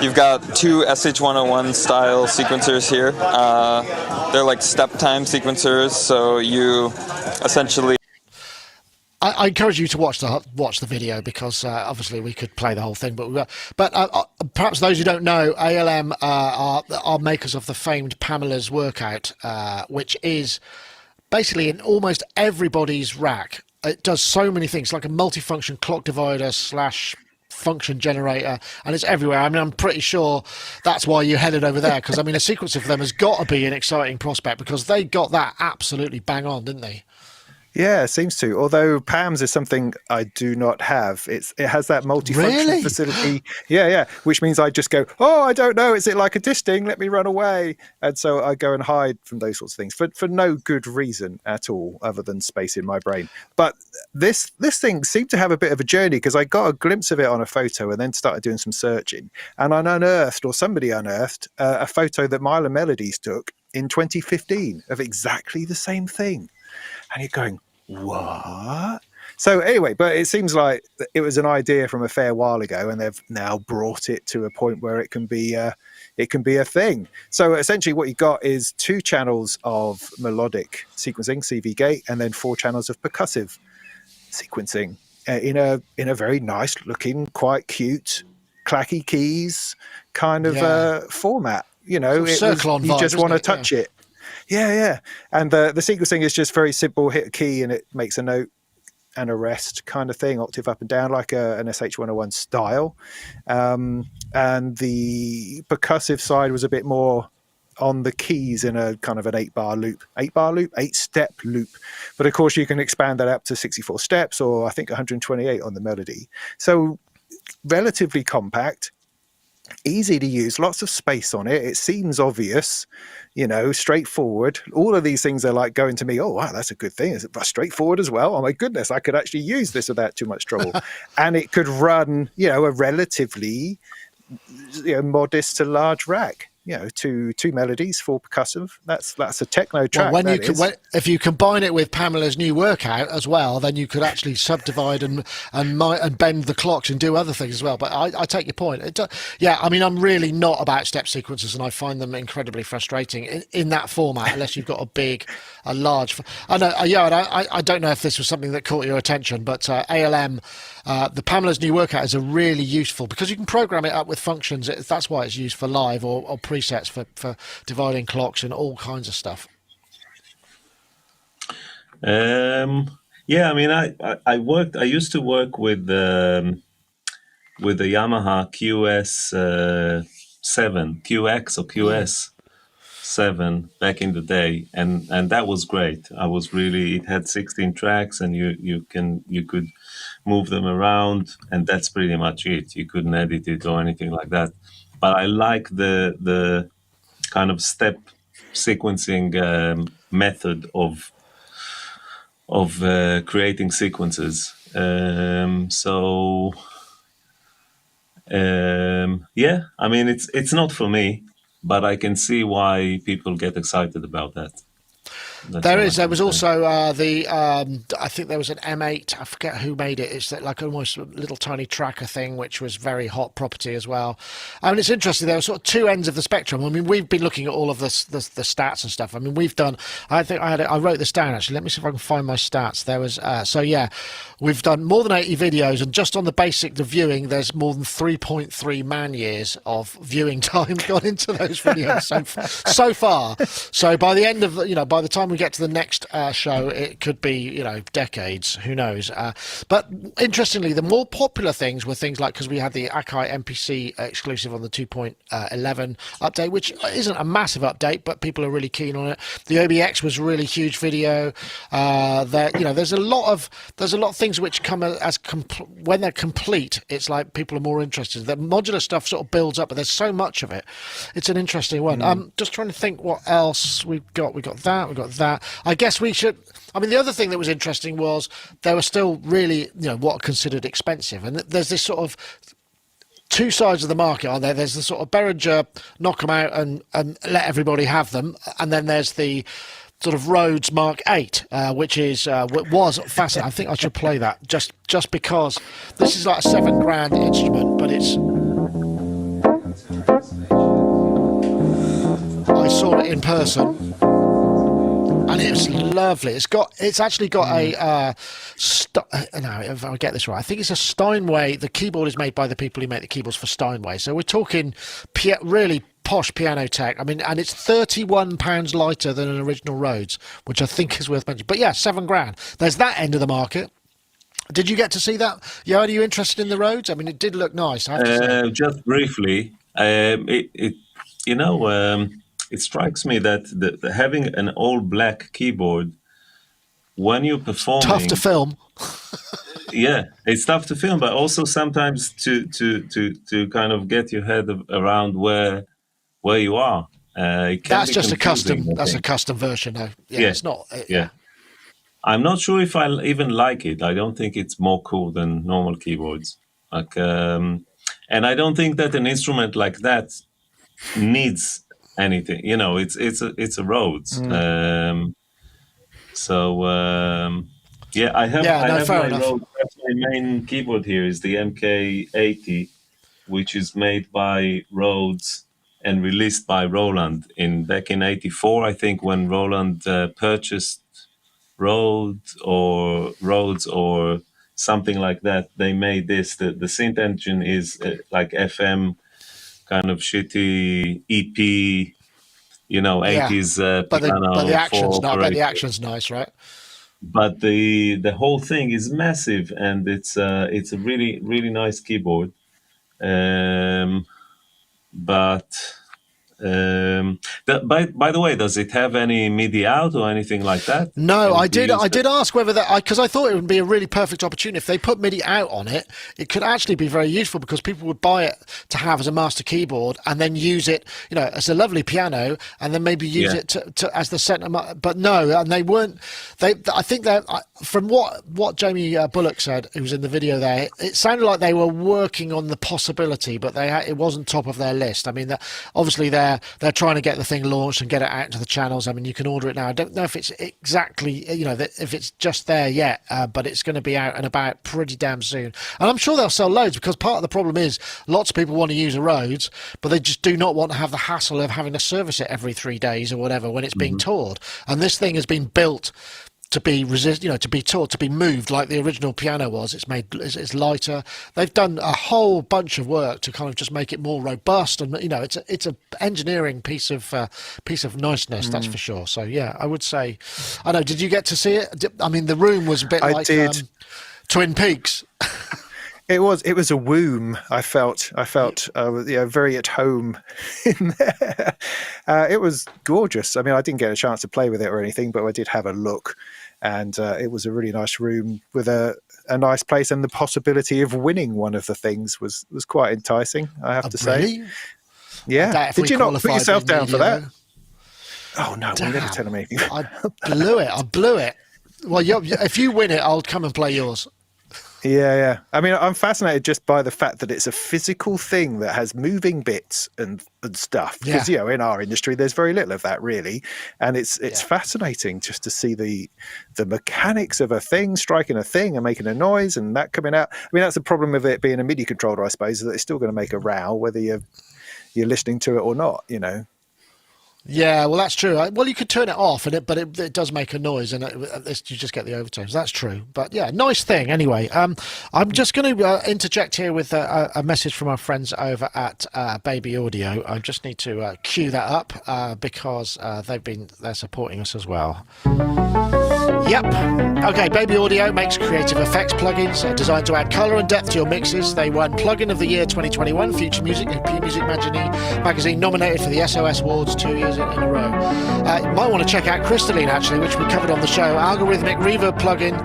You've got two SH101 style sequencers here. They're like step time sequencers, so you essentially... I encourage you to watch the video, because obviously we could play the whole thing, but perhaps those who don't know, ALM are makers of the famed Pamela's Workout, which is basically in almost everybody's rack. it does so many things, like a multifunction clock divider slash function generator, and it's everywhere. I mean, I'm pretty sure that's why you headed over there, because I mean, a sequencer for them has got to be an exciting prospect, because they got that absolutely bang on, didn't they? Yeah, it seems to. Although PAMS is something I do not have. It has that multifunction Really? facility. Yeah. Which means I just go, oh, I don't know. Is it like a disting? Let me run away. And so I go and hide from those sorts of things for no good reason at all, other than space in my brain. But this thing seemed to have a bit of a journey, because I got a glimpse of it on a photo and then started doing some searching. And I unearthed, or somebody unearthed, a photo that Myla Melodies took in 2015 of exactly the same thing. And you're going, what? So anyway, but it seems like it was an idea from a fair while ago, and they've now brought it to a point where it can be a thing. So essentially what you got is 2 channels of melodic sequencing, CV gate, and then 4 channels of percussive sequencing in a very nice looking, quite cute, clacky keys kind of format. You know, Circle-on you vibe, just want to isn't it? touch it. Yeah. And the sequencing is just very simple. Hit a key and it makes a note and a rest kind of thing, octave up and down, like an SH101 style. And the percussive side was a bit more on the keys in a kind of an 8-step loop. But of course, you can expand that up to 64 steps, or I think 128 on the melody. So relatively compact. Easy to use, lots of space on it. It seems obvious, straightforward. All of these things are like going to me, oh, wow, that's a good thing. Is it straightforward as well? Oh, my goodness, I could actually use this without too much trouble. And it could run, a relatively modest to large rack. Two melodies, 4 percussive. That's a techno track. Well, if you combine it with Pamela's new workout as well, then you could actually subdivide and bend the clocks and do other things as well. But I take your point. I mean, I'm really not about step sequencers, and I find them incredibly frustrating in that format, unless you've got a large. I know, I don't know if this was something that caught your attention, but ALM. The Pamela's new workout is a really useful, because you can program it up with functions. That's why it's used for live or presets for dividing clocks and all kinds of stuff. I mean, I used to work with the Yamaha QX or QS 7 back in the day, and that was great. It had 16 tracks, and you could move them around, and that's pretty much it. You couldn't edit it or anything like that. But I like the kind of step sequencing method of creating sequences. I mean, it's not for me, but I can see why people get excited about that. There was also I think there was an M8. I forget who made it. It's like almost a little tiny tracker thing, which was very hot property as well. I mean, it's interesting. There were sort of 2 ends of the spectrum. I mean, we've been looking at all of the stats and stuff. I mean, we've done. I think I wrote this down actually. Let me see if I can find my stats. There was we've done more than 80 videos, and just on the viewing, there's more than 3.3 man years of viewing time gone into those videos so far. So by the end of by the time we get to the next show, it could be decades, who knows. But interestingly, the more popular things were things like, because we had the Akai MPC exclusive on the 2.11 update, which isn't a massive update, but people are really keen on it. The OBX was a really huge video. There's a lot of things which come as when they're complete, it's like people are more interested. The modular stuff sort of builds up, but there's so much of it. It's an interesting one. I'm just trying to think what else we've got. We've got that. I guess we should. I mean, the other thing that was interesting was there were still really, what are considered expensive, and there's this sort of 2 sides of the market, aren't there? There's the sort of Behringer knock them out and let everybody have them, and then there's the sort of Rhodes Mark 8, which was fascinating. I think I should play that just because this is like a $7,000 instrument, but I saw it in person. And it's lovely. It's actually got a if I get this right, I think it's a Steinway. The keyboard is made by the people who make the keyboards for Steinway. So we're talking really posh piano tech. I mean, and it's £31 lighter than an original Rhodes, which I think is worth mentioning. But yeah, £7,000. There's that end of the market. Did you get to see that? Yeah, are you interested in the Rhodes? I mean, it did look nice. I have to say. Just briefly, it strikes me that having an all black keyboard when you're performing, Tough to film. yeah, it's tough to film, but also sometimes to kind of get your head around where you are. It can That's be just a confusing, custom. I That's a think. custom version, though. Yeah, Yeah, it's not. yeah. I'm not sure if I even like it. I don't think it's more cool than normal keyboards. Like, and I don't think that an instrument like that needs anything. You know, it's a Rhodes. Yeah, I have Yeah, no, fair my enough. Rhodes. That's my main keyboard here is the MK80, which is made by Rhodes and released by Roland back in '84, I think, when Roland purchased Rhodes or something like that. They made this. The synth engine is like FM kind of shitty EP, Yeah, 80s but the piano action's for not. I bet the operator. action's nice, right? But the whole thing is massive, and it's a really really nice keyboard. But by the way, does it have any MIDI out or anything like that? No, Can I you did. use I it? did ask whether that because I thought it would be a really perfect opportunity if they put MIDI out on it. It could actually be very useful because people would buy it to have as a master keyboard and then use it, as a lovely piano, and then maybe use Yeah. it to as the center. But no, and they weren't. I think that from what Jamie Bullock said, who was in the video there, it sounded like they were working on the possibility, but it wasn't top of their list. I mean, obviously they're trying to get the thing launched and get it out into the channels. I mean, you can order it now. I don't know if it's exactly, if it's just there yet, but it's going to be out and about pretty damn soon. And I'm sure they'll sell loads because part of the problem is lots of people want to use a Rhodes, but they just do not want to have the hassle of having to service it every 3 days or whatever when it's being toured. And this thing has been built to be to be taught, to be moved like the original piano was. It's lighter. They've done a whole bunch of work to kind of just make it more robust, and it's a engineering piece of niceness, that's for sure. So yeah, I would say, I know. Did you get to see it? I mean, the room was a bit I like did. Twin Peaks. It was a womb. I felt very at home in there. It was gorgeous. I mean, I didn't get a chance to play with it or anything, but I did have a look, and it was a really nice room with a nice place, and the possibility of winning one of the things was quite enticing, I have to say. Really? Yeah. Did you not put yourself down for that? Oh no, we never Damn. tell them anything. I blew it. Well, if you win it, I'll come and play yours. Yeah. I mean, I'm fascinated just by the fact that it's a physical thing that has moving bits and stuff. Because in our industry, there's very little of that really, and it's fascinating just to see the mechanics of a thing striking a thing and making a noise and that coming out. I mean, that's the problem with it being a MIDI controller, I suppose, is that it's still going to make a row whether you're listening to it or not. Yeah, well, that's true. Well, you could turn it off, but it does make a noise, and you just get the overtones. That's true. But yeah, nice thing. Anyway, I'm just going to interject here with a message from our friends over at Baby Audio. I just need to cue that up because they're supporting us as well. Yep. Okay, Baby Audio makes creative effects plugins designed to add colour and depth to your mixes. They won Plugin of the Year 2021, Future Music and P Music Magazine, nominated for the SOS Awards 2 years in a row. You might want to check out Crystalline, actually, which we covered on the show. Algorithmic reverb plugin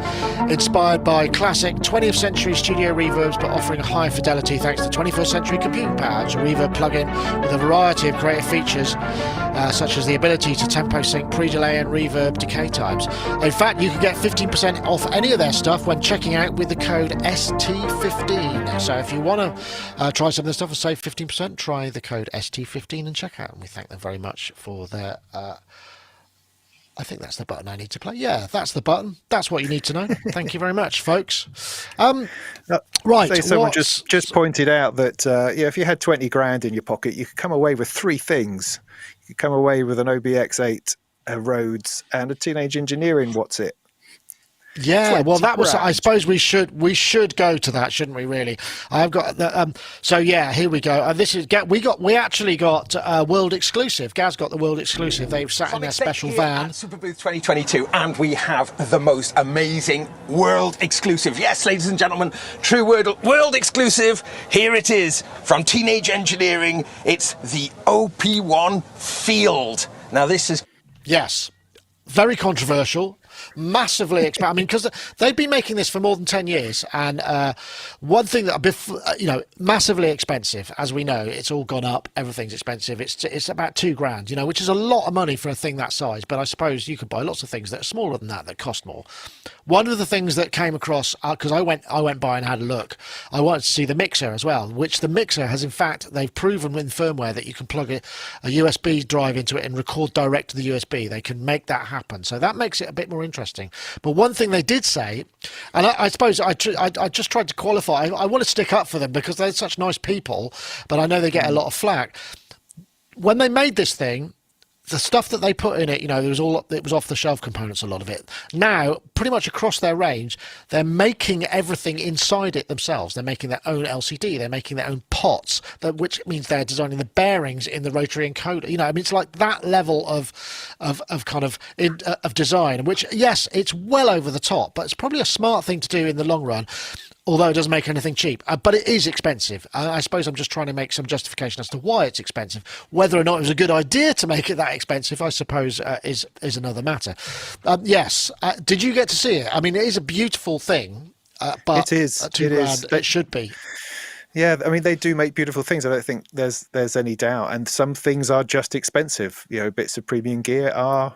inspired by classic 20th century studio reverbs, but offering a higher fidelity thanks to 21st century computing power. It's a reverb plugin with a variety of creative features, such as the ability to tempo sync, pre-delay and reverb decay times. In fact, you can get 15% off any of their stuff when checking out with the code ST15. So if you want to try some of the stuff and save 15%, try the code ST15 and check out. And we thank them very much for their... I think that's the button I need to play. Yeah, that's the button. That's what you need to know. Thank you very much, folks. Right. So someone just pointed out that if you had 20 grand in your pocket, you could come away with 3 things. You could come away with an OBX8, a Rhodes, and a Teenage Engineering What's It. Yeah, well, that was. I grand. suppose we should go to that, shouldn't we? Really, I've got the. So yeah, here we go. This is we actually got world exclusive. Gaz got the world exclusive. They've sat in their special Here van. at Superbooth 2022, and we have the most amazing world exclusive. Yes, ladies and gentlemen, true world exclusive. Here it is from Teenage Engineering. It's the OP1 Field. Now this is Yes, very controversial, massively I mean, because they've been making this for more than 10 years, and one thing that massively expensive, as we know, it's all gone up, everything's expensive. It's about £2,000, which is a lot of money for a thing that size, but I suppose you could buy lots of things that are smaller than that cost more. One of the things that came across, because I went by and had a look, I wanted to see the mixer as well, which the mixer has, in fact, they've proven in firmware that you can plug a USB drive into it and record direct to the USB. They can make that happen. So that makes it a bit more interesting. But one thing they did say, and I suppose I just tried to qualify, I want to stick up for them because they're such nice people, but I know they get a lot of flack. When they made this thing, the stuff that they put in it, it was off the shelf components, a lot of it. Now, pretty much across their range, they're making everything inside it themselves. They're making their own LCD, they're making their own pots, which means they're designing the bearings in the rotary encoder. It's like that level of design, which, yes, it's well over the top, but it's probably a smart thing to do in the long run. Although it doesn't make anything cheap, but it is expensive. I suppose I'm just trying to make some justification as to why it's expensive. Whether or not it was a good idea to make it that expensive, I suppose, is another matter. Yes. Did you get to see it? I mean, it is a beautiful thing, but It is. at £2,000, it should be. Yeah, I mean, they do make beautiful things. I don't think there's any doubt. And some things are just expensive. Bits of premium gear are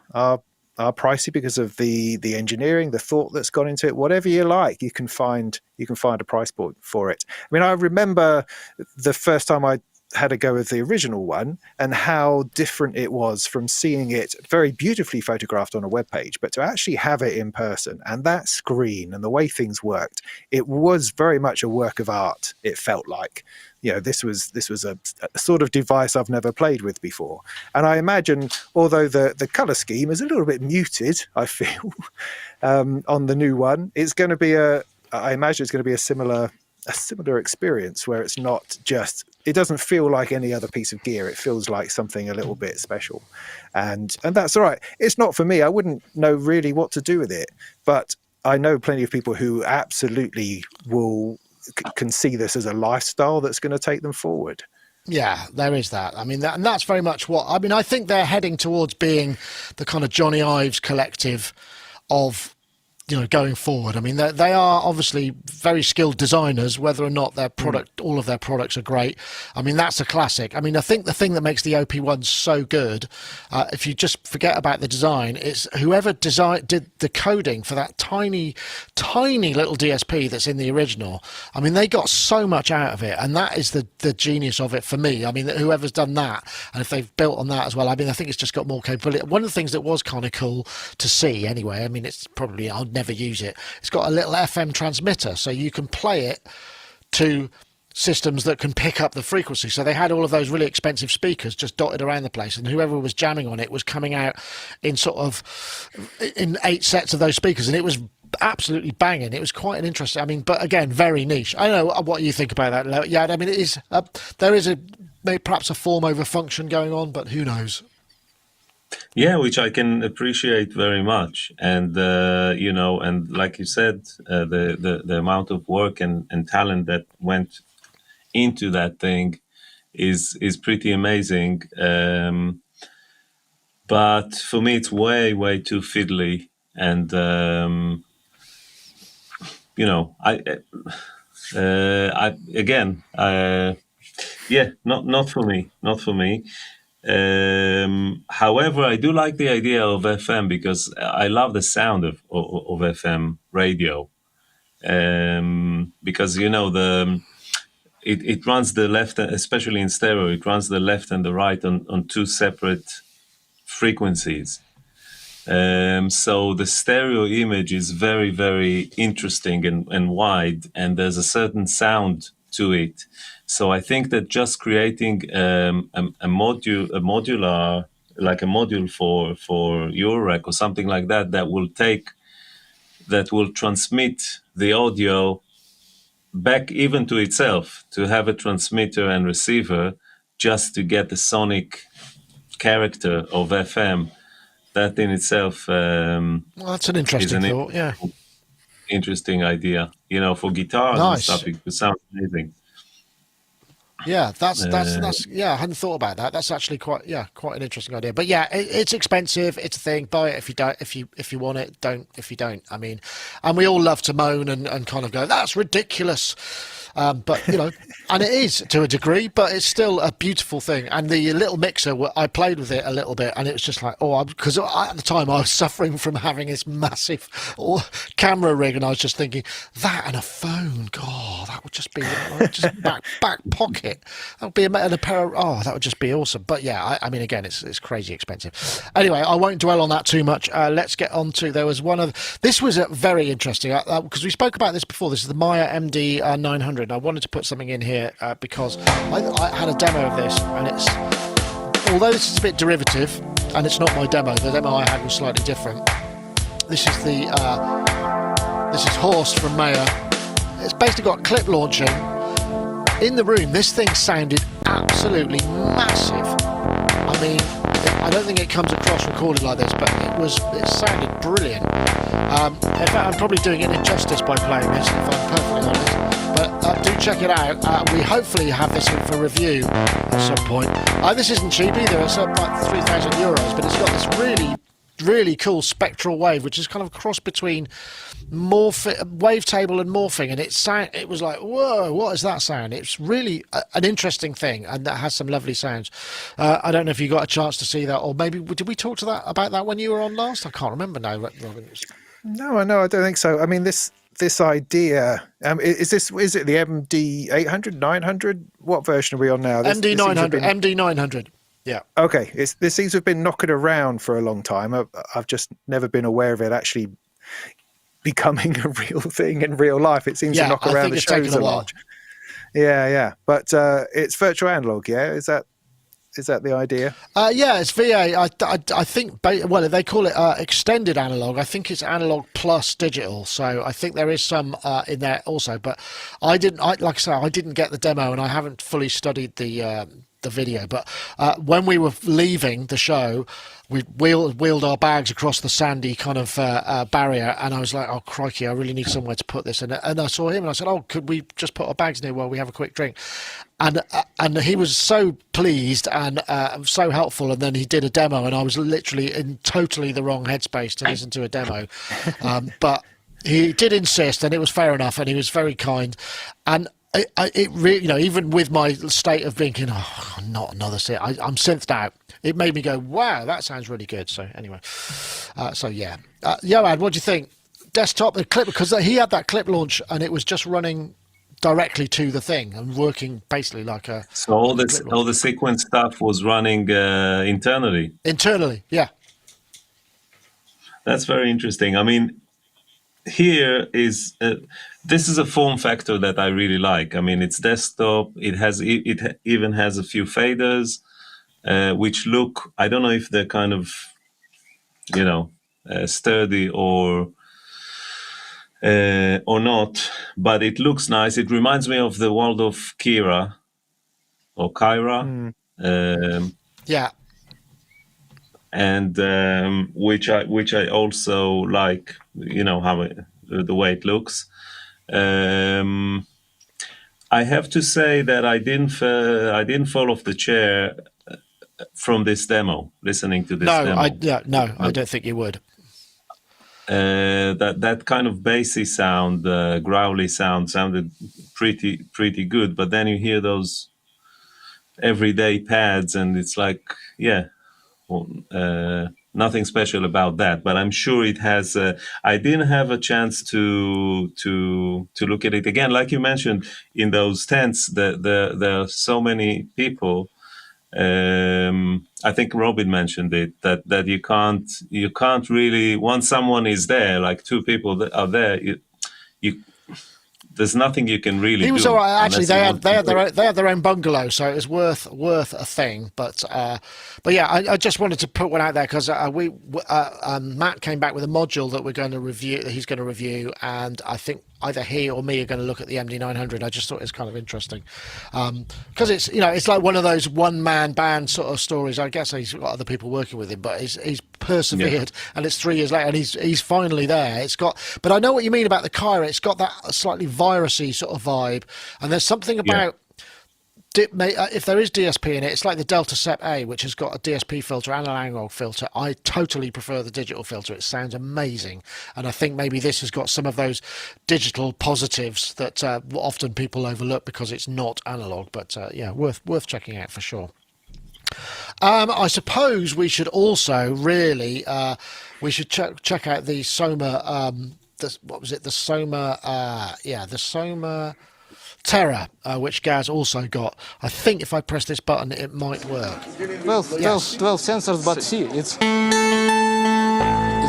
pricey because of the engineering, the thought that's gone into it. Whatever you like, you can find a price point for it. I mean, I remember the first time I had a go with the original one and how different it was from seeing it very beautifully photographed on a web page, but to actually have it in person and that screen and the way things worked, it was very much a work of art. It felt like. This was a sort of device I've never played with before. And I imagine, although the colour scheme is a little bit muted, I feel, on the new one, I imagine it's going to be a similar experience where it's not just, it doesn't feel like any other piece of gear. It feels like something a little bit special. And that's all right. It's not for me. I wouldn't know really what to do with it. But I know plenty of people who absolutely can see this as a lifestyle that's going to take them forward. Yeah, there is that. I mean, and that's very much I think they're heading towards being the kind of Johnny Ives collective of going forward. I mean, they are obviously very skilled designers, whether or not their product, all of their products are great. I mean, that's a classic. I mean, I think the thing that makes the OP1 so good, if you just forget about the design, is whoever did the coding for that tiny, tiny little DSP that's in the original. I mean, they got so much out of it, and that is the genius of it for me. I mean, whoever's done that, and if they've built on that as well, I mean, I think it's just got more capability. One of the things that was kind of cool to see anyway, I mean, it's probably, I'd never use it. It's got a little FM transmitter, so you can play it to systems that can pick up the frequency. So they had all of those really expensive speakers just dotted around the place, and whoever was jamming on it was coming out in 8 sets of those speakers, and it was absolutely banging. It was quite an interesting, I mean, but again, very niche. I don't know what you think about that. Yeah, I mean, it is there is perhaps a form over function going on, but who knows. Yeah, which I can appreciate very much, and and like you said, the amount of work and talent that went into that thing is pretty amazing. But for me, it's way too fiddly, and not for me. However, I do like the idea of FM because I love the sound of FM radio. Because it runs the left, especially in stereo, it runs the left and the right on two separate frequencies. So the stereo image is very, very interesting and wide, and there's a certain sound to it. So I think that just creating a modular, like a module for Eurorack or something like that will take that will transmit the audio back even to itself, to have a transmitter and receiver just to get the sonic character of FM. That in itself Well, that's an interesting thought. Yeah. interesting idea. You know, for guitars and Nice. stuff, it sounds amazing. Yeah, that's yeah. I hadn't thought about that. That's actually quite an interesting idea. But yeah, it's expensive. It's a thing. Buy it if you don't. If you want it, don't. If you don't, I mean, and we all love to moan and kind of go, that's ridiculous. But you know, and it is to a degree, but it's still a beautiful thing. And the little mixer, I played with it a little bit, and it was just like, because at the time I was suffering from having this massive camera rig, and I was just thinking that and a phone, God, that would just be just back pocket. That would be and a pair of that would just be awesome. But yeah, I mean, again, it's crazy expensive. Anyway, I won't dwell on that too much. Let's get on to this was very interesting because we spoke about this before. This is the Maya MD 900. I wanted to put something in here because I had a demo of this, and although this is a bit derivative, and it's not my demo. The demo I had was slightly different. This is this is Horst from Maya. It's basically got clip launching. In the room, this thing sounded absolutely massive. I mean, I don't think it comes across recorded like this, but it sounded brilliant. In fact, I'm probably doing it injustice by playing this, if I'm perfectly honest. But do check it out. We hopefully have this in for review at some point. This isn't cheap either. It's about 3,000 euros, but it's got this really cool spectral wave, which is kind of a cross between wavetable and morphing, and it was like, whoa, what is that sound? It's really an interesting thing, and that has some lovely sounds. I don't know if you got a chance to see that, or maybe did we talk about that when you were on last? I can't remember now, Robin. No, I don't think so. I mean, this idea, is it the MD 800, 900? What version are we on now? MD 900. MD 900. Yeah. Okay. This seems to have been knocking around for a long time. I've just never been aware of it actually becoming a real thing in real life. It seems to knock around the shows a lot. Yeah. But it's virtual analog. Yeah. Is that the idea? Yeah, it's VA. I think, they call it extended analog. I think it's analog plus digital. So I think there is some in there also. But like I say, I didn't get the demo, and I haven't fully studied the video. But when we were leaving the show, we wheeled our bags across the sandy kind of barrier, and I was like, oh crikey, I really need somewhere to put this. And I saw him, and I said, oh, could we just put our bags near while we have a quick drink? And he was so pleased and so helpful, and then he did a demo, and I was literally in totally the wrong headspace to listen to a demo, but he did insist, and it was fair enough, and he was very kind. And it really, even with my state of thinking, oh, not another synth, I'm synthed out, it made me go, wow, that sounds really good. So anyway, Yoad, what do you think? Desktop, the clip, because he had that clip launch, and it was just running directly to the thing and working basically like a. So all the sequence stuff was running internally. Internally, yeah. That's very interesting. I mean, here is this is a form factor that I really like. I mean, it's desktop. It even has a few faders, which look. I don't know if they're kind of, sturdy or not, but it looks nice. It reminds me of the world of Kyra. Yeah. And which I also like, how the way it looks. I have to say that I didn't fall off the chair from this demo. Listening to this demo, I don't think you would. That kind of bassy sound, growly sound, sounded pretty good. But then you hear those everyday pads, and it's like, nothing special about that. But I'm sure it has. I didn't have a chance to look at it again. Like you mentioned, in those tents, there are so many people. I think Robin mentioned it, that you can't really, once someone is there, like two people that are there, there's nothing you can really He was do. all right. Actually, unless they you had want to their own bungalow, so it was worth a thing. But yeah, I just wanted to put one out there because Matt came back with a module that we're going to review. That he's going to review, and I think either he or me are going to look at the MD900. I just thought it was kind of interesting because it's it's like one of those one man band sort of stories. I guess he's got other people working with him, but he's persevered, and it's 3 years later, and he's finally there. It's got, but I know what you mean about the Kyra. It's got that slightly virusy sort of vibe, and there's something about. If there is DSP in it, it's like the Delta Sep A, which has got a DSP filter and an analog filter. I totally prefer the digital filter. It sounds amazing. And I think maybe this has got some of those digital positives that often people overlook because it's not analog. But yeah, worth checking out for sure. I suppose we should also really we should check out the Soma. What was it? The Soma. The Soma Terra, which Gaz also got. I think if I press this button, it might work. 12 sensors, but see, it's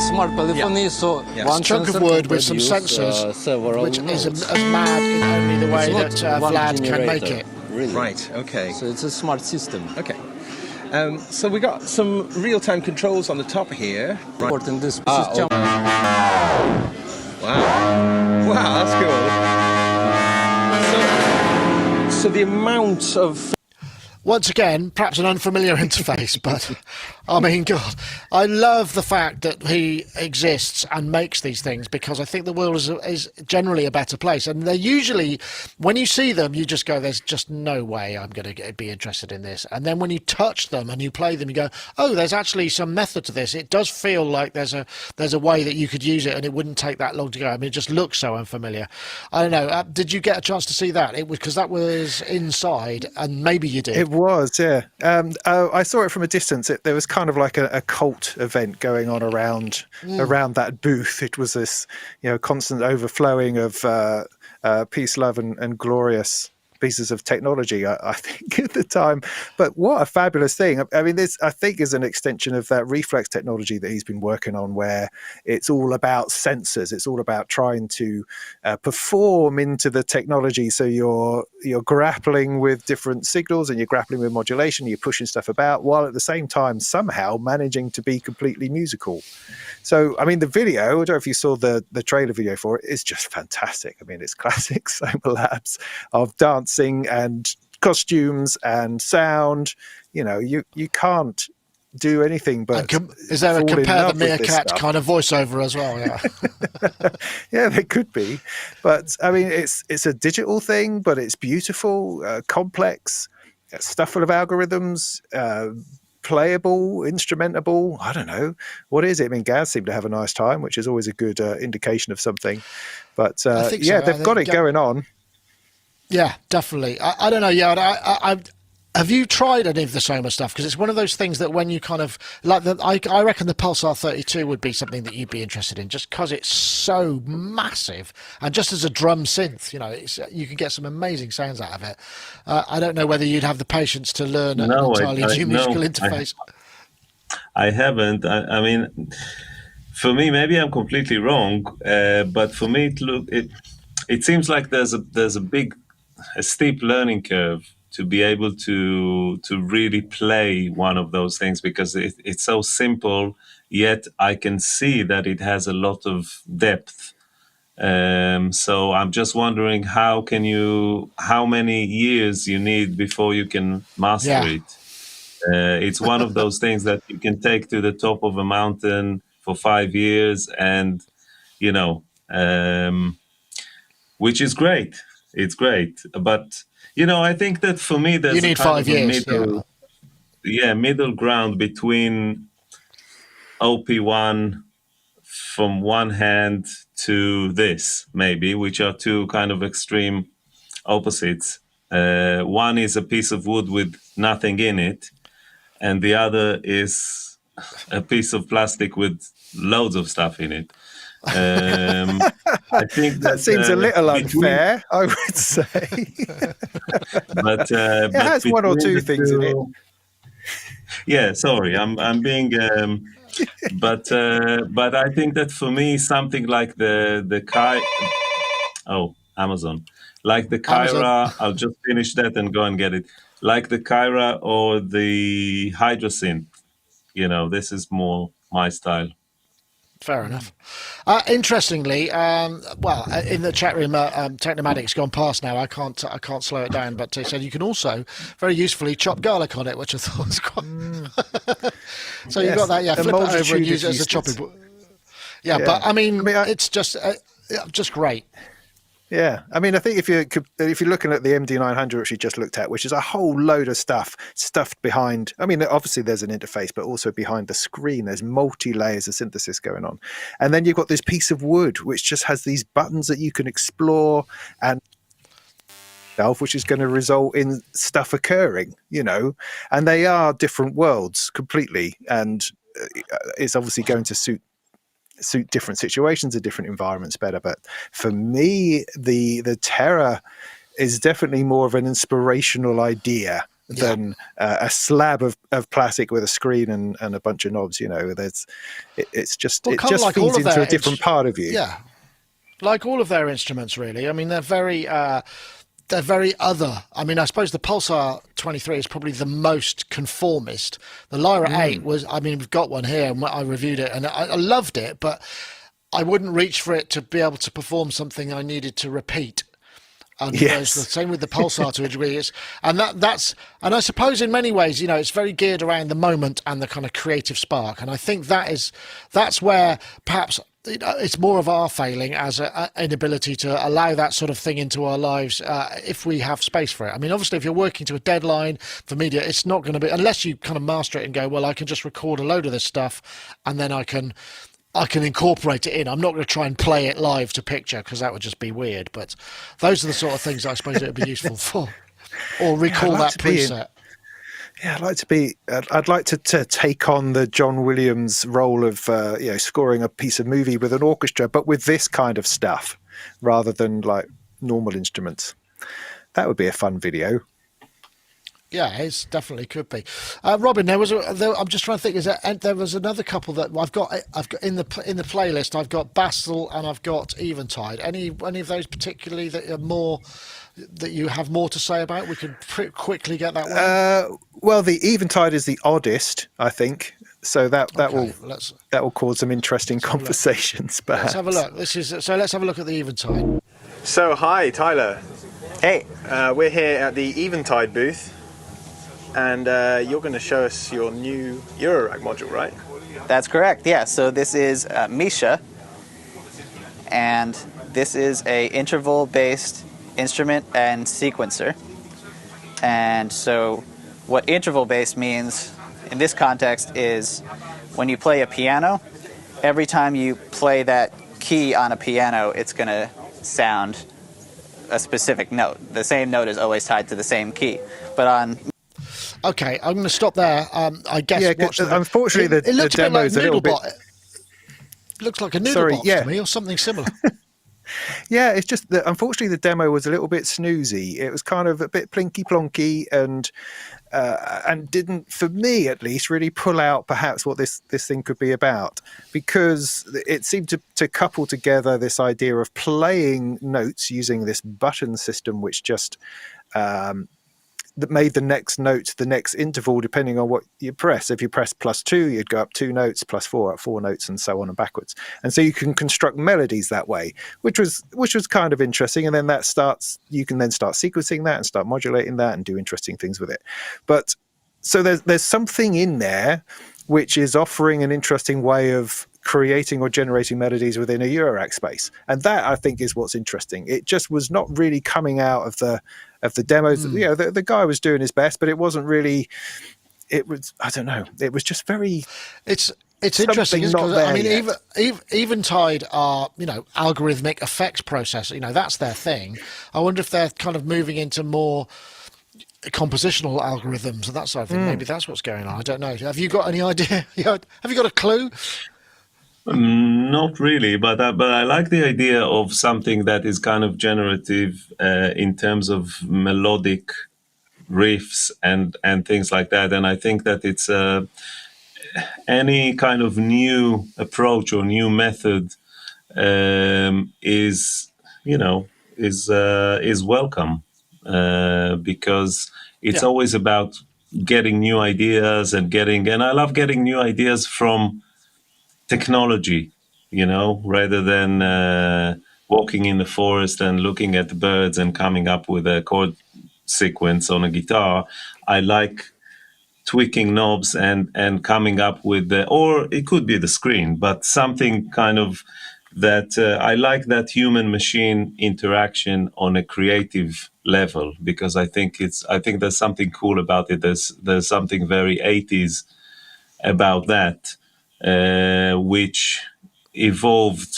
smart polyphony, so one chunk sensor of wood can with some produce, sensors, several which is nodes. as mad in only the way It's that not one Vlad can make generator, it. Really. Right, okay. So it's a smart system. Okay. So we got some real-time controls on the top here. Right. Important this Wow. system. Wow, that's cool. So the amount of... Once again, perhaps an unfamiliar interface, but I mean, God, I love the fact that he exists and makes these things because I think the world is generally a better place. And they're usually, when you see them, you just go, there's just no way I'm going to be interested in this. And then when you touch them and you play them, you go, oh, there's actually some method to this. It does feel like there's a way that you could use it and it wouldn't take that long to go. I mean, it just looks so unfamiliar. I don't know. Did you get a chance to see that? It was because that was inside, and maybe you did. It was, yeah. I saw it from a distance. There was kind of like a cult event going on around that booth. It was this, constant overflowing of peace, love, and glorious pieces of technology, I think, at the time. But what a fabulous thing. I mean, this, I think, is an extension of that reflex technology that he's been working on, where it's all about sensors. It's all about trying to perform into the technology. So you're grappling with different signals and you're grappling with modulation, you're pushing stuff about, while at the same time somehow managing to be completely musical. So, I mean, the video, I don't know if you saw the trailer video for it, is just fantastic. I mean, it's classic Soma Labs of dancing and costumes and sound. You can't do anything but is there a fall in Compare the love with this Meerkat stuff. kind of voiceover as well? Yeah. Yeah, there could be, but I mean, it's a digital thing, but it's beautiful, complex, stuff full of algorithms, playable, instrumentable. I don't know what is it. I mean, Gaz seemed to have a nice time, which is always a good indication of something. But I think yeah, so. they've got it going on. Yeah, definitely. I don't know. Yeah, I have you tried any of the Soma stuff? Because it's one of those things that when you kind of like I reckon the Pulsar 32 would be something that you'd be interested in, just because it's so massive and just as a drum synth, you can get some amazing sounds out of it. I don't know whether you'd have the patience to learn an entirely new musical interface. I haven't. I mean, for me, maybe I'm completely wrong, but for me, it seems like there's a steep learning curve to be able to really play one of those things, because it's so simple, yet I can see that it has a lot of depth. So I'm just wondering how many years you need before you can master it. It's one of those things that you can take to the top of a mountain for 5 years and, which is great. It's great. But, I think that for me, there's you need 5 years. Middle ground between OP1 from one hand to this, maybe, which are two kind of extreme opposites. One is a piece of wood with nothing in it, and the other is a piece of plastic with loads of stuff in it. I think that seems a little unfair, I would say. But it has one or two things in it. Yeah, sorry, I'm being. But I think that for me, something like the Kai. Oh, Amazon. Like the Amazon. Kyra, I'll just finish that and go and get it. Like the Kyra or the Hydrosynth, this is more my style. Fair enough. Interestingly, in the chat room, Technomatic's gone past now. I can't slow it down, but they said you can also very usefully chop garlic on it, which I thought was quite. So you've got that, a flip it over and multitude use it of as a chopping uses. board. Yeah, but I mean it's just great. Yeah, I mean, I think if you're looking at the MD900, which you just looked at, which is a whole load of stuff stuffed behind. I mean, obviously there's an interface, but also behind the screen, there's multi-layers of synthesis going on, and then you've got this piece of wood which just has these buttons that you can explore and which is going to result in stuff occurring, and they are different worlds completely, and it's obviously going to suit different situations and different environments better. But for me, the Terra is definitely more of an inspirational idea than a slab of plastic with a screen and a bunch of knobs. It's just Well, it kind of just like feeds all of into their a different part of you. Yeah, like all of their instruments, really. I mean, they're very other. I mean, I suppose the Pulsar 23 is probably the most conformist. The Lyra 8 was, I mean, we've got one here and I reviewed it and I loved it, but I wouldn't reach for it to be able to perform something I needed to repeat. And Yes. the same with the Pulsar to a degree. And I suppose in many ways, it's very geared around the moment and the kind of creative spark. And I think that's where perhaps it's more of our failing as an inability to allow that sort of thing into our lives if we have space for it. I mean, obviously, if you're working to a deadline for media, it's not going to be, unless you kind of master it and go, well, I can just record a load of this stuff and then I can incorporate it in. I'm not going to try and play it live to picture because that would just be weird. But those are the sort of things I suppose it would be useful for. Or recall I'd like that to be preset. I'd like to take on the John Williams role of scoring a piece of movie with an orchestra, but with this kind of stuff rather than like normal instruments. That would be a fun video. Yeah, it definitely could be. Robin, I'm just trying to think. There was another couple that I've got in the playlist. I've got Bastel and I've got Eventide. Any of those particularly that are more that you have more to say about? We could quickly get that one. Well, the Eventide is the oddest, I think. So that will cause some interesting conversations. Let's have a look. Let's have a look at the Eventide. So, hi, Tyler. Hey. We're here at the Eventide booth, and you're going to show us your new Eurorack module, right? That's correct, yeah. So this is Misha, and this is a interval-based instrument and sequencer. And so what interval-based means in this context is when you play a piano, every time you play that key on a piano, it's going to sound a specific note. The same note is always tied to the same key. But on... Okay, I'm going to stop there. I guess. Yeah, unfortunately, the demo is a little bit. It looks like a Noodlebox to me, or something similar. Yeah, it's just that unfortunately the demo was a little bit snoozy. It was kind of a bit plinky plonky and didn't, for me at least, really pull out perhaps what this thing could be about, because it seemed to couple together this idea of playing notes using this button system, which just that made the next note the next interval depending on what you press. If you press +2, you'd go up 2 notes, +4 up 4 notes, and so on and backwards. And so you can construct melodies that way, which was kind of interesting. And then you can then start sequencing that and start modulating that and do interesting things with it. But so there's something in there which is offering an interesting way of creating or generating melodies within a Eurorack space, and that I think is what's interesting. It just was not really coming out of the demos. The guy was doing his best, but it wasn't really. It was, I don't know. It was just very. It's interesting because I mean, Eventide are algorithmic effects processor. That's their thing. I wonder if they're kind of moving into more compositional algorithms and that sort of thing. Maybe that's what's going on. I don't know. Have you got any idea? Have you got a clue? Not really, but I like the idea of something that is kind of generative in terms of melodic riffs and things like that. And I think that it's any kind of new approach or new method is is welcome, because it's always about getting new ideas and I love getting new ideas from technology, rather than walking in the forest and looking at the birds and coming up with a chord sequence on a guitar. I like tweaking knobs and coming up with or it could be the screen, but something kind of that I like that human machine interaction on a creative level, because I think there's something cool about it. There's something very 80s about that, which evolved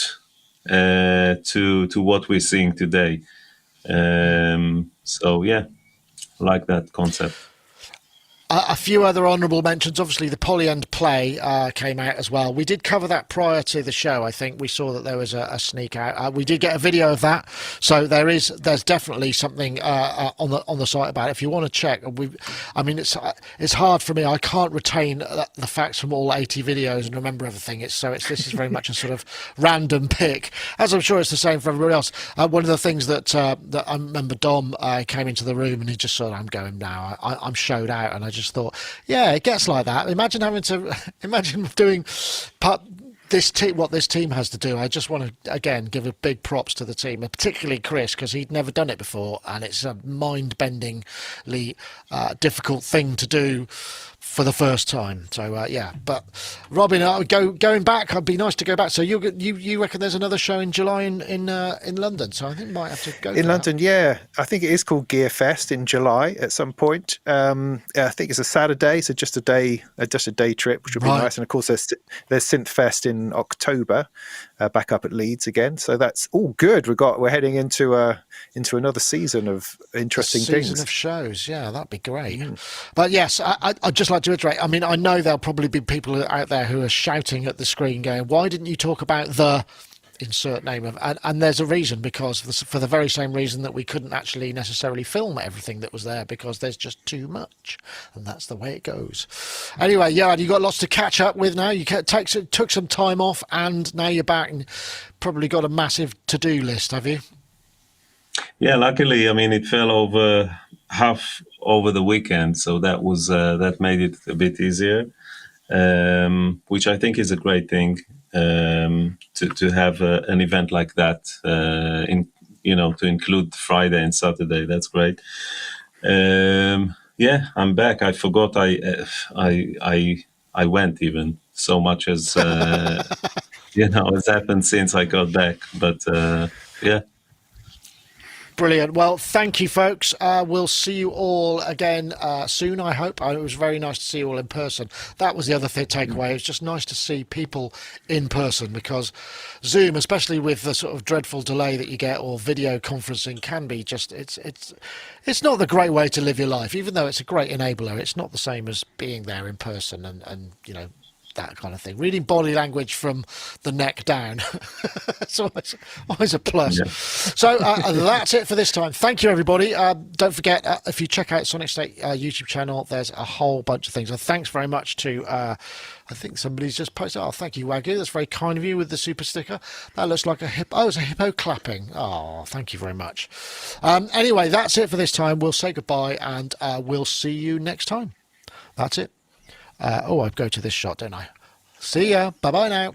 to what we're seeing today. So yeah, I like that concept. A few other honourable mentions. Obviously, the Polyend Play came out as well. We did cover that prior to the show. I think we saw that there was a sneak out. We did get a video of that, so there's definitely something on the site about it. If you want to check, it's hard for me. I can't retain the facts from all 80 videos and remember everything. This is very much a sort of random pick, as I'm sure it's the same for everybody else. One of the things that I remember, Dom came into the room and he just said, "I'm going now. I'm showed out," and I just thought, yeah, it gets like that. Imagine doing what this team has to do. I just want to again give a big props to the team, and particularly Chris, because he'd never done it before, and it's a mind-bendingly difficult thing to do for the first time. So yeah, but Robin, going back, it'd be nice to go back. So you reckon there's another show in July in London? So I think we might have to go in London. That. Yeah, I think it is called Gear Fest in July at some point. I think it's a Saturday, so just a day trip, which would be nice. And of course, there's Synth Fest in October, back up at Leeds again. So that's all good. We're heading into another season of interesting things. Season of shows, yeah, that'd be great. But yes, I'd just like to iterate. I mean, I know there'll probably be people out there who are shouting at the screen going, "Why didn't you talk about the insert name of?" And there's a reason, because for the very same reason that we couldn't actually necessarily film everything that was there, because there's just too much, and that's the way it goes. Anyway, yeah, you got lots to catch up with now. You took some time off, and now you're back, and probably got a massive to-do list, have you? Yeah, luckily, I mean, it fell over half over the weekend, so that was that made it a bit easier, which I think is a great thing, to have an event like that, to include Friday and Saturday. That's great. Yeah, I'm back. I forgot I went even so much as has happened since I got back, but yeah. Brilliant. Well, thank you, folks. We'll see you all again soon, I hope. It was very nice to see you all in person. That was the other takeaway. It was just nice to see people in person, because Zoom, especially with the sort of dreadful delay that you get, or video conferencing, can be just, it's not the great way to live your life. Even though it's a great enabler, it's not the same as being there in person and that kind of thing. Reading body language from the neck down. It's always a plus. Yeah. So that's it for this time. Thank you, everybody. Don't forget, if you check out Sonic State YouTube channel, there's a whole bunch of things. And thanks very much to, I think somebody's just posted, oh, thank you, Wagyu. That's very kind of you with the super sticker. That looks like a hippo. Oh, it's a hippo clapping. Oh, thank you very much. Anyway, that's it for this time. We'll say goodbye, and we'll see you next time. That's it. I go to this shot, don't I? See ya. Bye-bye now.